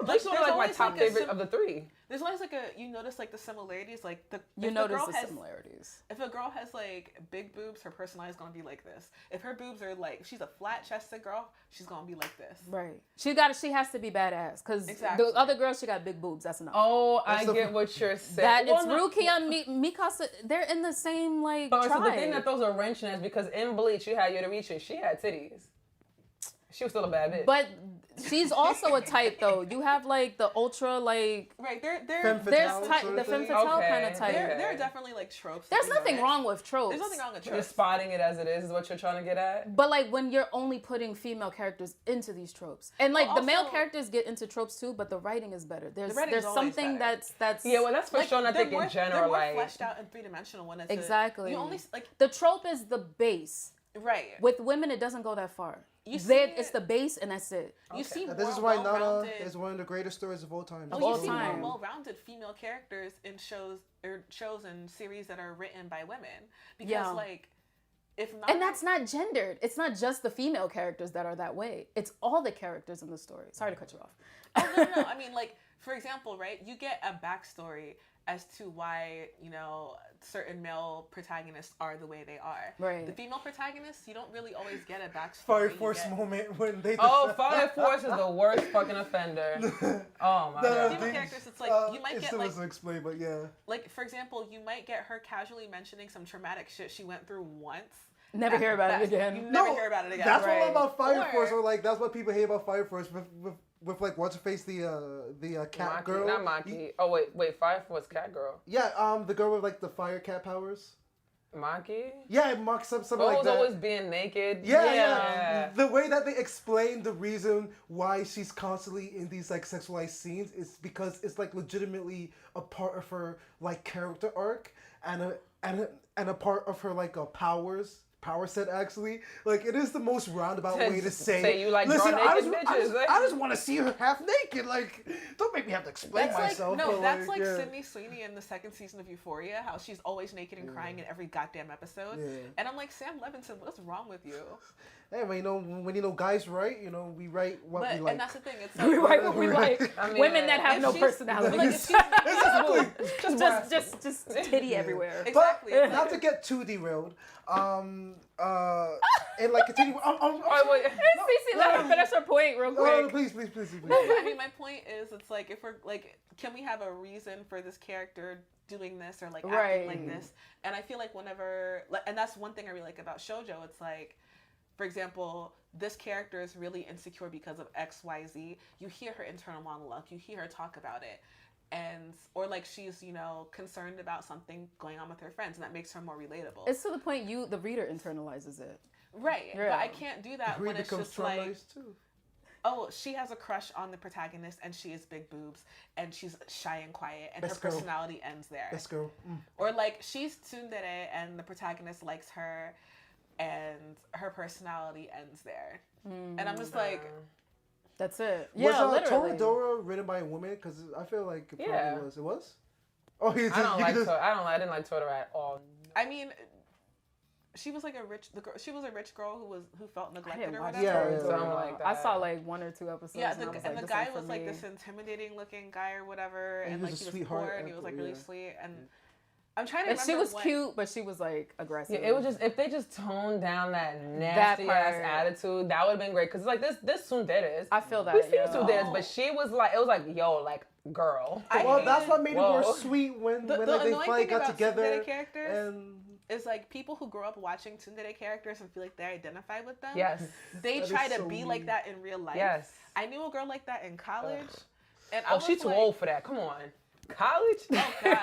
Bleach. There's One of like my always top like a favorite of the three. there's always like you notice like the similarities, like you if notice girl the has, similarities. If a girl has like big boobs, her personality is gonna be like this. If her boobs are like, if she's a flat chested girl, she's gonna be like this. Right. She has to be badass because Exactly. the other girls, she got big boobs. That's enough. Oh, That's I the- get what you're saying. That Well, it's no. Rukia and Mikasa. They're in the same like But tribe. so the thing that throws a wrench in is because in Bleach you had Yoruichi, she had titties. She was still a bad bitch. But she's also a type though. You have like the ultra like Right? Femme there's fatale type sort the of femme thing? fatale Okay. kind of type. there are definitely like tropes. There's that we nothing notice. wrong with tropes. There's nothing wrong with You're tropes. spotting it as it is what you're trying to get at. But like when you're only putting female characters into these tropes, and like Well, the male also- characters get into tropes too, but the writing is better. There's writing's always something better. that's Yeah, well that's for sure. I they're think more, in general, they're more like fleshed out and 3-dimensional when it's exactly. you only like the trope is the base. right. With women, it doesn't go that far. You see It's it- the base, and that's it. You see This is more why Nana well-rounded- is one of the greatest stories of all time. Of Oh, all you see time. more well-rounded female characters in shows and series that are written by women because Yeah. like if not And that's not gendered. It's not just the female characters that are that way. It's all the characters in the story. Sorry to cut you off. oh no I mean like for example right you get a backstory as to why certain male protagonists are the way they are. Right. The female protagonists you don't really always get a backstory. Fire You Force get- moment when they. oh, Fire Force is the worst fucking offender. Oh my god. Female characters, it's like you might it get still like doesn't explain, but yeah. like for example you might get her casually mentioning some traumatic shit she went through once. Never hear about it That's- again. You never hear about it again. That's what I Right. love about Fire Or- Force, or like that's what people hate about Fire Force with like what's her face the cat Maki, girl. not Maki. Oh wait, Fire Force cat girl. Yeah, the girl with like the fire cat powers. Maki. Yeah, it mocks something Oh, like was that. always being naked. Yeah. The way that they explain the reason why she's constantly in these like sexualized scenes is because it's like legitimately a part of her like character arc and a part of her like power set actually. Like it is the most roundabout way to say you like listen, draw I naked just, bitches. I just want to see her half naked. Like don't make me have to explain That's myself. like no, but, that's like yeah. Sydney Sweeney in the second season of Euphoria, how she's always naked and crying in every goddamn episode. Yeah. And I'm like, Sam Levinson, what's wrong with you? Hey, but when guys write, we write what But we like. and that's the thing, it's We like write what we like. I mean, Women that have if no she's- personality. like, if she's Just just titty everywhere. exactly. But it's not like- to get too derailed, and like continue. Oh, wait. Cece, let her finish her point real Oh, quick. please. I mean, my point is, it's like if we're like, can we have a reason for this character doing this or like acting Right. like this? And I feel like whenever, and that's one thing I really like about shojo. It's like, for example, this character is really insecure because of X, Y, Z. You hear her internal monologue. You hear her talk about it. or like she's, you know, concerned about something going on with her friends, and that makes her more relatable. It's to the point the reader internalizes it. Right. Yeah. But I can't do that when it's just like, too. oh, she has a crush on the protagonist and she has big boobs and she's shy and quiet and her personality ends there. Let's go. Or like she's tsundere and the protagonist likes her and her personality ends there. And I'm just like, that's it. Was literally. Toradora written by a woman? Because I feel like it probably was. It was? Oh, I didn't like Toradora at all. I mean, she was like she was a rich girl who felt neglected or whatever. Yeah. So I'm like that. I saw like 1 or 2 episodes. Yeah, and the guy was like this intimidating looking guy or whatever, and like he was poor and he was like really sweet, and I'm trying to remember. She was cute, but she was like aggressive. Yeah, it was just if they just toned down that nasty ass attitude, that would have been great. Cause like this tsundere, I feel that. We see tsundere, but she was like, it was like, yo, like girl. Well, that's what made it more sweet when like, they finally got together. And is like people who grow up watching tsundere characters and feel like they identify with them. Yes. They try to be like that in real life. Yes. I knew a girl like that in college. And she's too old for that. Come on. College? Oh God,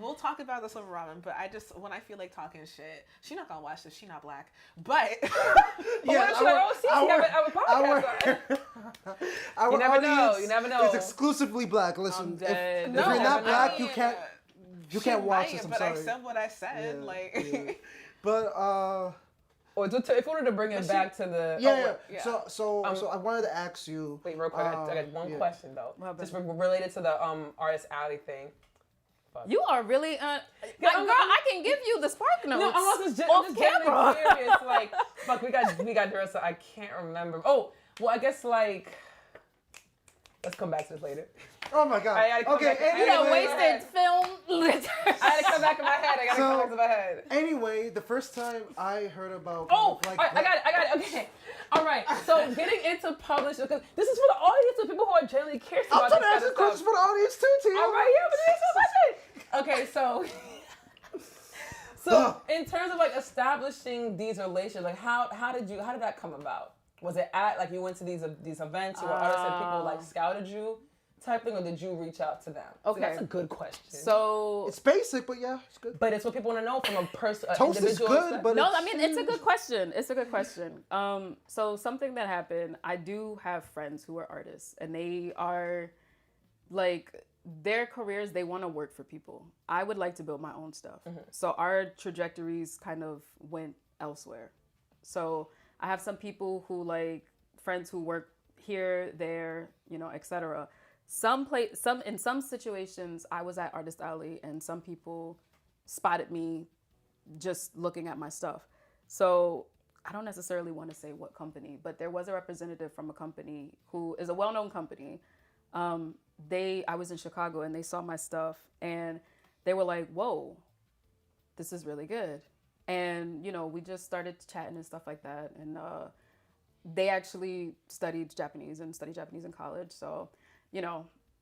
we'll talk about this over ramen, but when I feel like talking shit, she not gonna watch this. She not black, but yeah, you never know. You never know. It's exclusively black. Listen, if you're not black, you can't watch this. I'm sorry. But I said what I said. But if we were to bring it back to the So I wanted to ask you. Wait, real quick. I got one question though, just related to the Artist Alley thing. Fuck. You are really girl. I can give you the spark notes. No, I'm just camera. Curious. Like, fuck, we got dressed. I can't remember. Oh, well, I guess like. Let's come back to this later. Oh my God. You done wasted film. I had to come back in my head. I got to come back to my head. Anyway, the first time I heard about. I got it. Okay. All right. So getting into publishing, because this is for the audience of people who are generally curious about this. I'm trying to ask questions for the audience too, Tia. All right. Yeah, but this is so much. Okay, so in terms of like establishing these relations, like how did that come about? Was it at like you went to these events, you were artists and people like scouted you type thing, or did you reach out to them? Okay, so that's a good question. So it's basic, but yeah, it's good. But it's what people want to know from a person. Toast is good, but no, I mean it's a good question. It's a good question. So something that happened. I do have friends who are artists, and they are like their careers. They want to work for people. I would like to build my own stuff. Mm-hmm. So our trajectories kind of went elsewhere. So I have some people who like friends who work here, there, etc. In some situations, I was at Artist Alley and some people spotted me just looking at my stuff. So I don't necessarily want to say what company, but there was a representative from a company who is a well-known company. I was in Chicago and they saw my stuff and they were like, whoa, this is really good. And, we just started chatting and stuff like that. And they actually studied Japanese in college. So,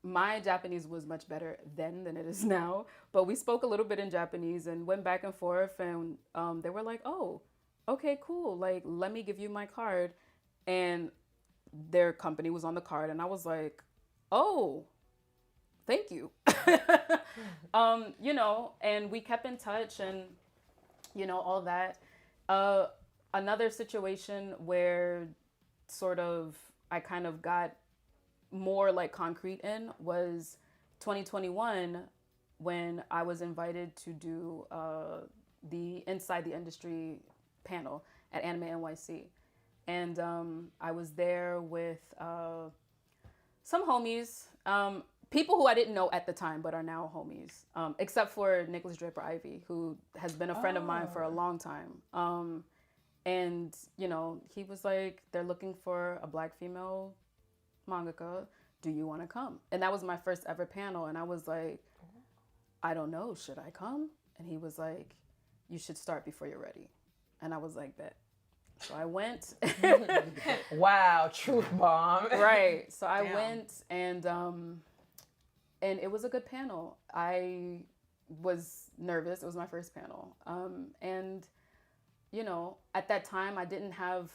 my Japanese was much better then than it is now. But we spoke a little bit in Japanese and went back and forth. And they were like, oh, okay, cool. Like, let me give you my card. And their company was on the card. And I was like, oh, thank you. And we kept in touch and all that. Another situation where sort of I kind of got more like concrete in was 2021 when I was invited to do the Inside the Industry panel at Anime NYC. And I was there with some homies, people who I didn't know at the time, but are now homies, except for Nicholas Draper Ivy, who has been a friend of mine for a long time. And, he was like, they're looking for a Black female mangaka. Do you want to come? And that was my first ever panel. And I was like, I don't know. Should I come? And he was like, you should start before you're ready. And I was like, bet. So I went. Wow, truth bomb. Right. So I went and it was a good panel. I was nervous. It was my first panel. And, at that time I didn't have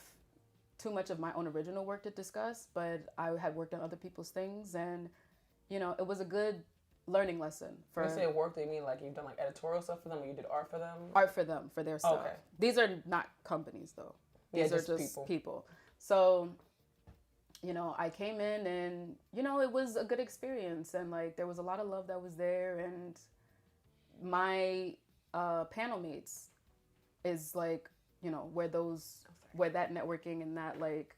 too much of my own original work to discuss, but I had worked on other people's things and, it was a good learning lesson for. When you say work, do you mean like you've done like editorial stuff for them, or you did art for them? Art for them, for their stuff. Okay. These are not companies though. These Yeah, are just people. So, you know, I came in and, you know, it was a good experience, and like there was a lot of love that was there, and my panel mates is like, you know, where that networking and that like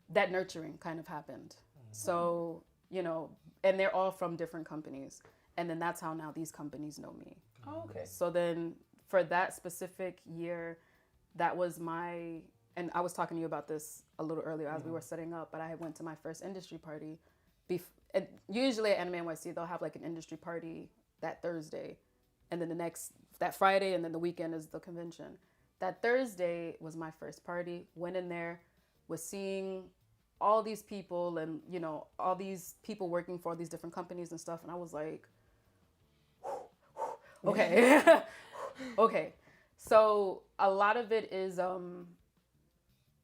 that nurturing kind of happened. So, you know, and they're all from different companies, and then that's how now these companies know me. Oh, okay. So then for that specific year, that was my, and I was talking to you about this a little earlier as we were setting up, but I went to my first industry party. And usually at Anime NYC, they'll have like an industry party that Thursday, and then that Friday, and then the weekend is the convention. That Thursday was my first party. Went in there, was seeing all these people, and, you know, all these people working for all these different companies and stuff, and I was like, okay. Okay. So a lot of it is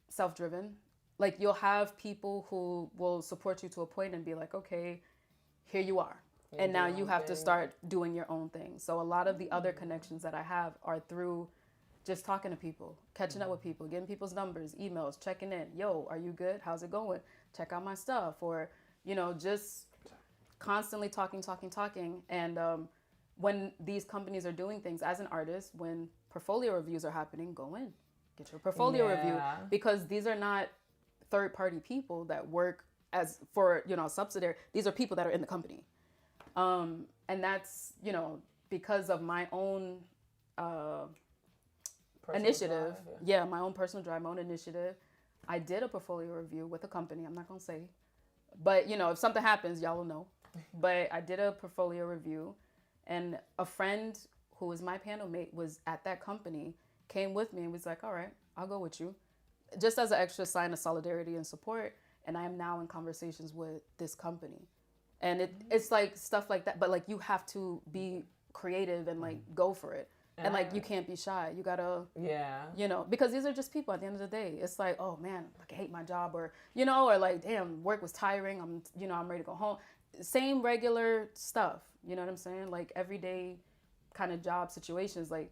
self-driven. Like, you'll have people who will support you to a point and be like, okay, here you are. And now you have to start doing your own thing. So a lot of the other connections that I have are through just talking to people, catching up with people, getting people's numbers, emails, checking in. Yo, are you good? How's it going? Check out my stuff. Or, you know, just constantly talking. And when these companies are doing things as an artist, when portfolio reviews are happening, go in, get your portfolio review, because these are not third-party people that work as for, you know, a subsidiary. These are people that are in the company. And that's, you know, because of my own initiative. Drive, my own personal drive, my own initiative. I did a portfolio review with a company. I'm not going to say. But, you know, if something happens, y'all will know. But I did a portfolio review, and a friend who was my panel mate was at that company, came with me and was like, all right, I'll go with you. Just as an extra sign of solidarity and support. And I am now in conversations with this company. And it's like stuff like that. But like, you have to be creative and like go for it. And like, you can't be shy. You gotta, you know, because these are just people at the end of the day. It's like, oh man, like I hate my job, or, you know, or like, damn, work was tiring. I'm ready to go home. Same regular stuff. You know what I'm saying? Like everyday kind of job situations. Like,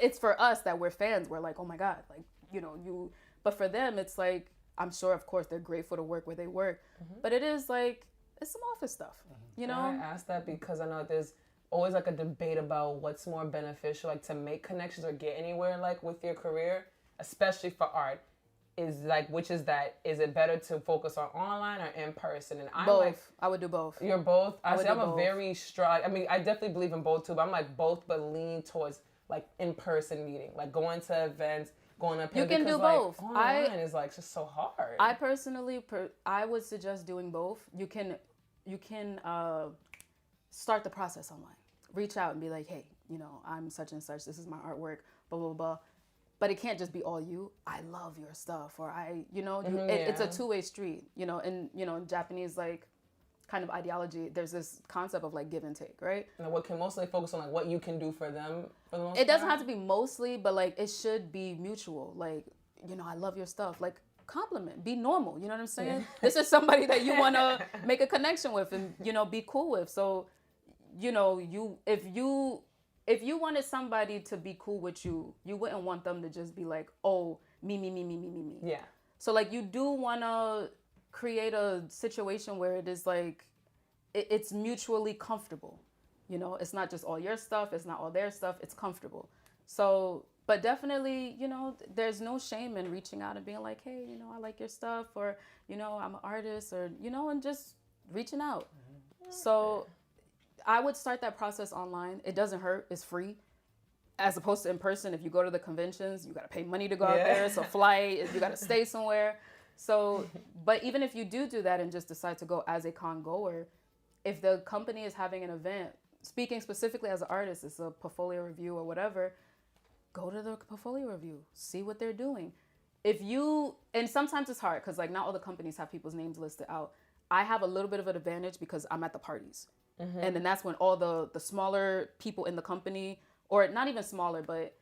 it's for us that we're fans. We're like, oh my God, like, you know, but for them, it's like, I'm sure, of course, they're grateful to work where they work, but it is like, it's some office stuff, you know? And I asked that because I know there's always like a debate about what's more beneficial, like to make connections or get anywhere, like with your career, especially for art, is like, is it better to focus on online or in person? And I'm both. like, I would do both. You're both? I'm both. a very strong, I mean, I definitely believe in both too, but I'm like both, but lean towards like in-person meeting, like going to events, going up. You can do both. Online is like just so hard. I personally, I would suggest doing both. You can start the process online. Reach out and be like, hey, you know, I'm such and such. This is my artwork, blah, blah, blah. But it can't just be all you. I love your stuff. Or it's a two-way street, you know, and, you know, in Japanese, like, kind of ideology, there's this concept of like give and take, right? And what can mostly focus on like what you can do for them for the most It doesn't have to be mostly, but like it should be mutual. Like, you know, I love your stuff. Like, compliment, be normal. You know what I'm saying? Yeah. This is somebody that you want to make a connection with and, you know, be cool with. So, you know, if you wanted somebody to be cool with you, you wouldn't want them to just be like, oh, me. Yeah. So like, you do want to create a situation where it is like, it's mutually comfortable. You know, it's not just all your stuff. It's not all their stuff. It's comfortable. So, but definitely, you know, there's no shame in reaching out and being like, hey, you know, I like your stuff, or, you know, I'm an artist, or, you know, and just reaching out. Mm-hmm. So I would start that process online. It doesn't hurt. It's free. As opposed to in person, if you go to the conventions, you got to pay money to go out there. It's a flight. You got to stay somewhere. So, but even if you do that and just decide to go as a con goer, if the company is having an event, speaking specifically as an artist, it's a portfolio review or whatever, go to the portfolio review, see what they're doing. And sometimes it's hard because like not all the companies have people's names listed out. I have a little bit of an advantage because I'm at the parties. Mm-hmm. And then that's when all the smaller people in the company, or not even smaller, but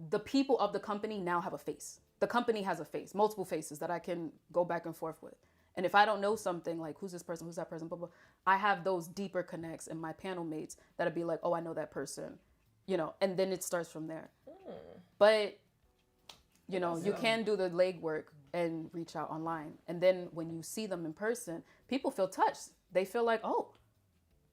the people of the company now have a face. The company has a face, multiple faces that I can go back and forth with. And if I don't know something, like who's this person, who's that person, blah, blah, I have those deeper connects in my panel mates that'll be like, oh, I know that person, you know, and then it starts from there. But, you know, you can do the legwork and reach out online. And then when you see them in person, people feel touched. They feel like, oh,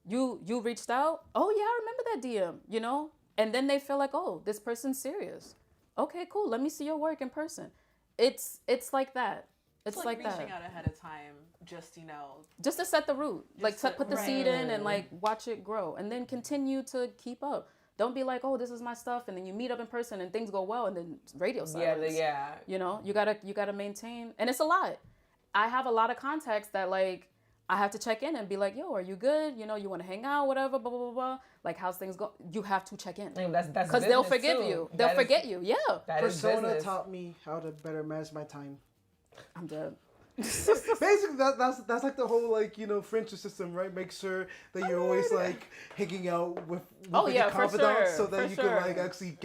you reached out? Oh, yeah, I remember that DM, you know? And then they feel like, oh, this person's serious. Okay, cool. Let me see your work in person. It's like that. It's like reaching that. out ahead of time, just, you know. Just to set the root. Like, put the seed in and, like, watch it grow. And then continue to keep up. Don't be like, oh, this is my stuff. And then you meet up in person and things go well. And then radio silence. Yeah. You know, you gotta maintain. And it's a lot. I have a lot of contacts that, like, I have to check in and be like, yo, are you good? You know, you want to hang out, whatever, blah, blah, blah, blah. Like, how's things go? You have to check in. That's because they'll forgive too. you. They'll forget you. Yeah. Persona taught me how to better manage my time. I'm dead. Basically, that's like the whole, like, you know, friendship system, right? Make sure that you're always like hanging out with your confidants, so that you can like actually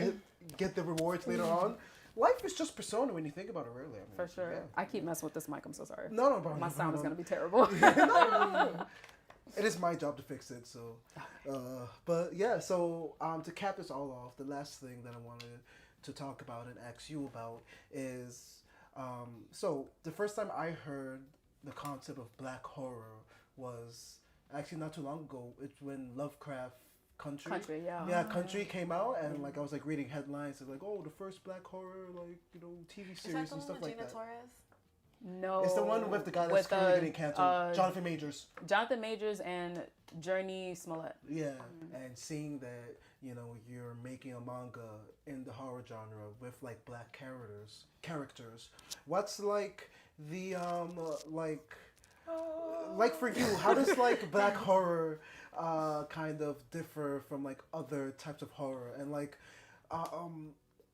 get the rewards later on. Life is just Persona when you think about it, really. I mean, For sure. Yeah. I keep messing with this mic. I'm so sorry. No, bro. My sound is going to be terrible. It is my job to fix it, so. But yeah, so to cap this all off, the last thing that I wanted to talk about and ask you about is, so the first time I heard the concept of black horror was actually not too long ago. It's when Lovecraft Country, Country came out, and like I was like reading headlines of like, oh, the first black horror, like, you know, TV series and stuff like that. Torres? No, it's the one with the guy that's currently getting canceled, Jonathan Majors and Journey Smollett. Yeah, and seeing that, you know, you're making a manga in the horror genre with like black characters. What's like the like for you, how does like black horror kind of differ from like other types of horror, and like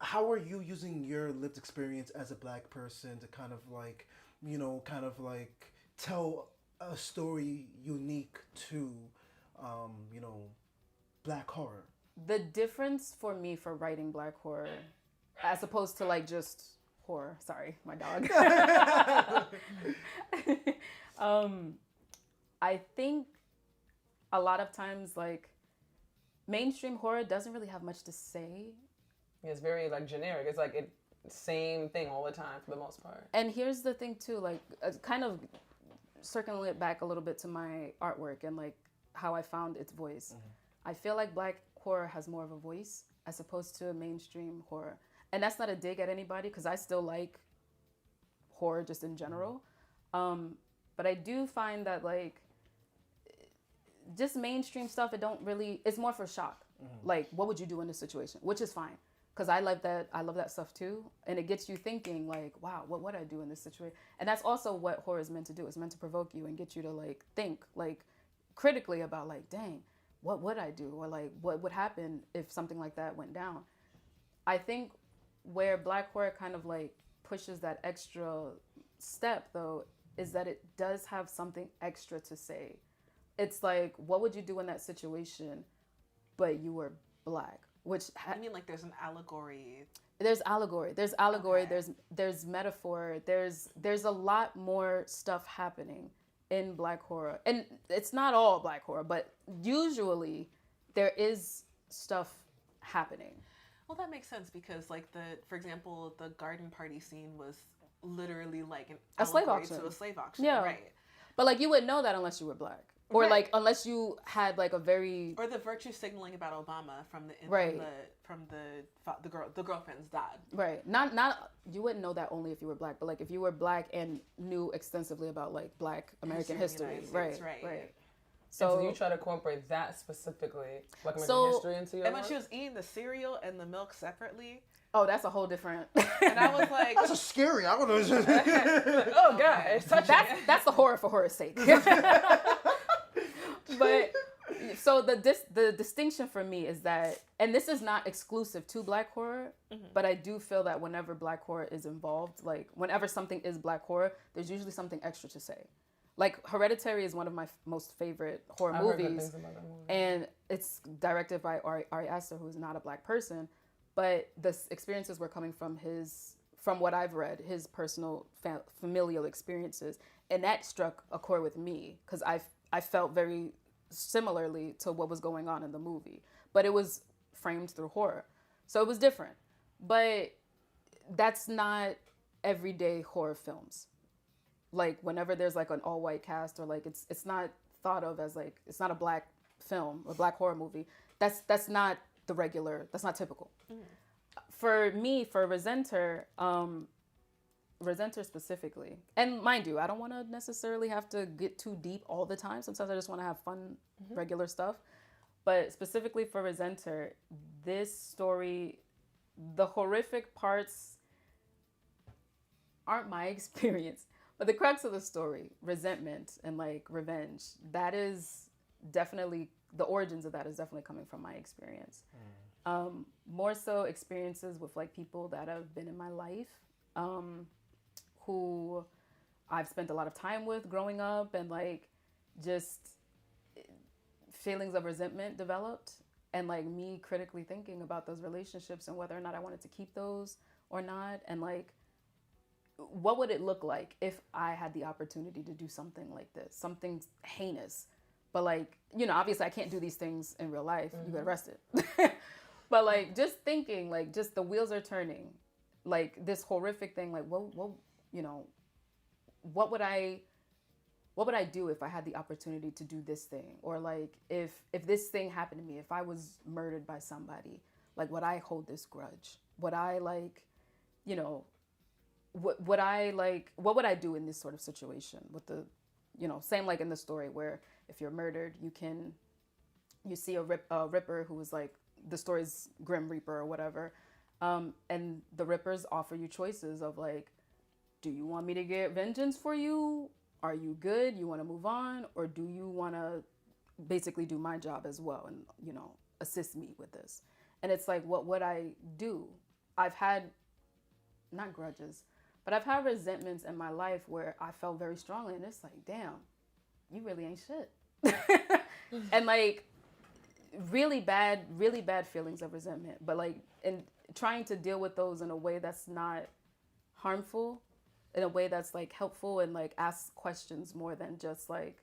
how are you using your lived experience as a black person to kind of like, you know, kind of like tell a story unique to you know, black horror? The difference for me for writing black horror, as opposed to like just horror, sorry, my dog. I think a lot of times, like, mainstream horror doesn't really have much to say. It's very, like, generic. It's like same thing all the time for the most part. And here's the thing too, like, kind of circling it back a little bit to my artwork and like how I found its voice. I feel like black horror has more of a voice as opposed to mainstream horror. And that's not a dig at anybody, because I still like horror just in general. But I do find that like just mainstream stuff, it's more for shock. Like, what would you do in this situation? Which is fine, because I love that stuff too. And it gets you thinking like, wow, what would I do in this situation? And that's also what horror is meant to do. It's meant to provoke you and get you to like think like critically about like, dang, what would I do? Or like, what would happen if something like that went down? I think where black horror kind of like pushes that extra step though, is that it does have something extra to say. It's like, what would you do in that situation, but you were black? Which I mean, like, there's an allegory. There's allegory. Okay. There's metaphor. There's a lot more stuff happening in black horror, and it's not all black horror, but usually there is stuff happening. Well, that makes sense, because like for example, the garden party scene was literally like a slave auction. To a slave auction, yeah, right? But like, you wouldn't know that unless you were black. Or right. Like, unless you had like a very, or the virtue signaling about Obama from the girlfriend's dad. Right. Not you wouldn't know that only if you were black, but like if you were black and knew extensively about like black American history. Right. So you try to incorporate that specifically, like American history, into your And when work? she was eating the cereal and the milk separately. Oh, that's a whole different. And I was like, that's a scary. I don't know. Oh God, it's that's the horror for horror's sake. But so the distinction for me is that, and this is not exclusive to black horror, but I do feel that whenever black horror is involved, like whenever something is black horror, there's usually something extra to say. Like Hereditary is one of my most favorite horror movies, and it's directed by Ari Aster, who is not a black person, but the experiences were coming from his from what I've read, his personal familial experiences, and that struck a chord with me because I felt very similarly to what was going on in the movie, but it was framed through horror, so it was different. But that's not everyday horror films. Like whenever there's like an all-white cast, or like it's not thought of as like, it's not a black film or black horror movie. That's not the regular. That's not typical. For me, for Resenter, Resenter specifically, and mind you, I don't want to necessarily have to get too deep all the time. Sometimes I just want to have fun, regular stuff. But specifically for Resenter, this story, the horrific parts aren't my experience, but the crux of the story, resentment and like revenge, that is definitely, the origins of that is definitely coming from my experience. More so experiences with like people that have been in my life, who I've spent a lot of time with growing up, and like just feelings of resentment developed, and like me critically thinking about those relationships and whether or not I wanted to keep those or not, and like what would it look like if I had the opportunity to do something like this, something heinous, but like, you know, obviously I can't do these things in real life. You get arrested. But like just thinking, like just the wheels are turning, like this horrific thing, like what you know, what would I do if I had the opportunity to do this thing? Or like if this thing happened to me, if I was murdered by somebody, like would I hold this grudge? Would I like, you know, what would I do in this sort of situation with the, you know, same like in the story where if you're murdered, you see a Ripper who was like, the story's Grim Reaper or whatever, and the Rippers offer you choices of like, do you want me to get vengeance for you? Are you good? You want to move on? Or do you want to basically do my job as well and, you know, assist me with this? And it's like, what would I do? I've had, not grudges, but I've had resentments in my life where I felt very strongly, and it's like, damn, you really ain't shit. And like really bad feelings of resentment, but like in trying to deal with those in a way that's not harmful, in a way that's like helpful, and like ask questions more than just like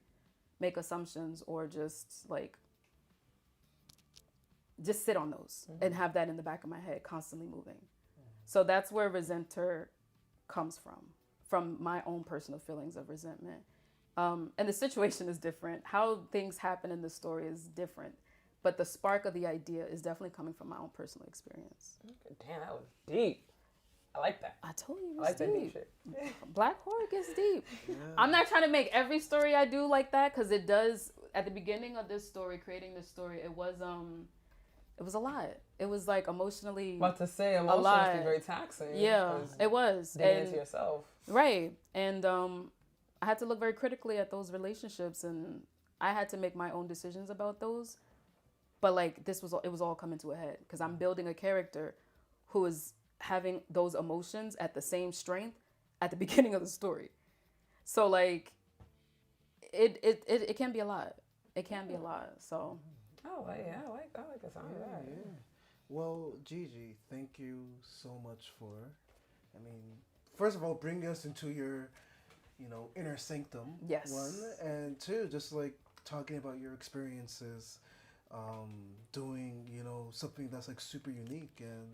make assumptions, or just sit on those and have that in the back of my head constantly moving. So that's where Resenter comes from my own personal feelings of resentment. And the situation is different. How things happen in the story is different. But the spark of the idea is definitely coming from my own personal experience. Damn, that was deep. I like that. I told you it I was like that deep deep. shit. Black horror gets deep. Yeah. I'm not trying to make every story I do like that, because it does. At the beginning of this story, creating this story, it was a lot. It was like emotionally. About to say, emotions can be very taxing. Yeah, it was. Digging into yourself. Right, and I had to look very critically at those relationships, and I had to make my own decisions about those. But like it was all coming to a head because I'm building a character who is having those emotions at the same strength at the beginning of the story. So like it can be a lot. It can be a lot. So Oh yeah, I like the sound of that. Yeah. Well, Gigi, thank you so much for, I mean, first of all, bringing us into your, you know, inner sanctum. Yes. One, and two, just like talking about your experiences, doing, you know, something that's like super unique. And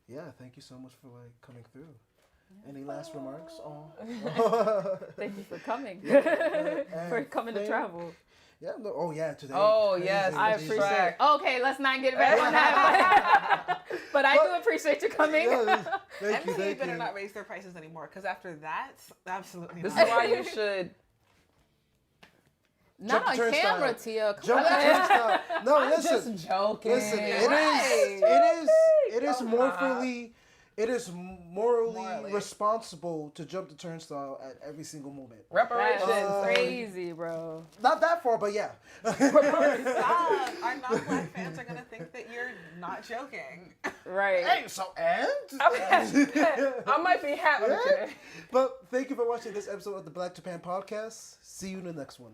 yeah, thank you so much for like coming through. Any last remarks? thank you for coming. And for coming to travel. Yeah. No, oh yeah. Today. Oh, crazy, yes, I crazy. appreciate it. Okay, let's not get back on that. But I do appreciate you coming. Yeah, thank you. MTV Thank better you. not raise their prices anymore, because after that, absolutely This not. is why you should. Not on Jump the camera, turnstile. Tia. Come Jump the on. turnstile. No, I'm listen. just joking. Listen, it is morally responsible to jump the turnstile at every single moment. Reparations. That's crazy, bro. Not that far, but yeah. Stop. Our non-black fans are gonna think that you're not joking. Right. Hey, so and? I might be happy today. But thank you for watching this episode of the Black Japan Podcast. See you in the next one.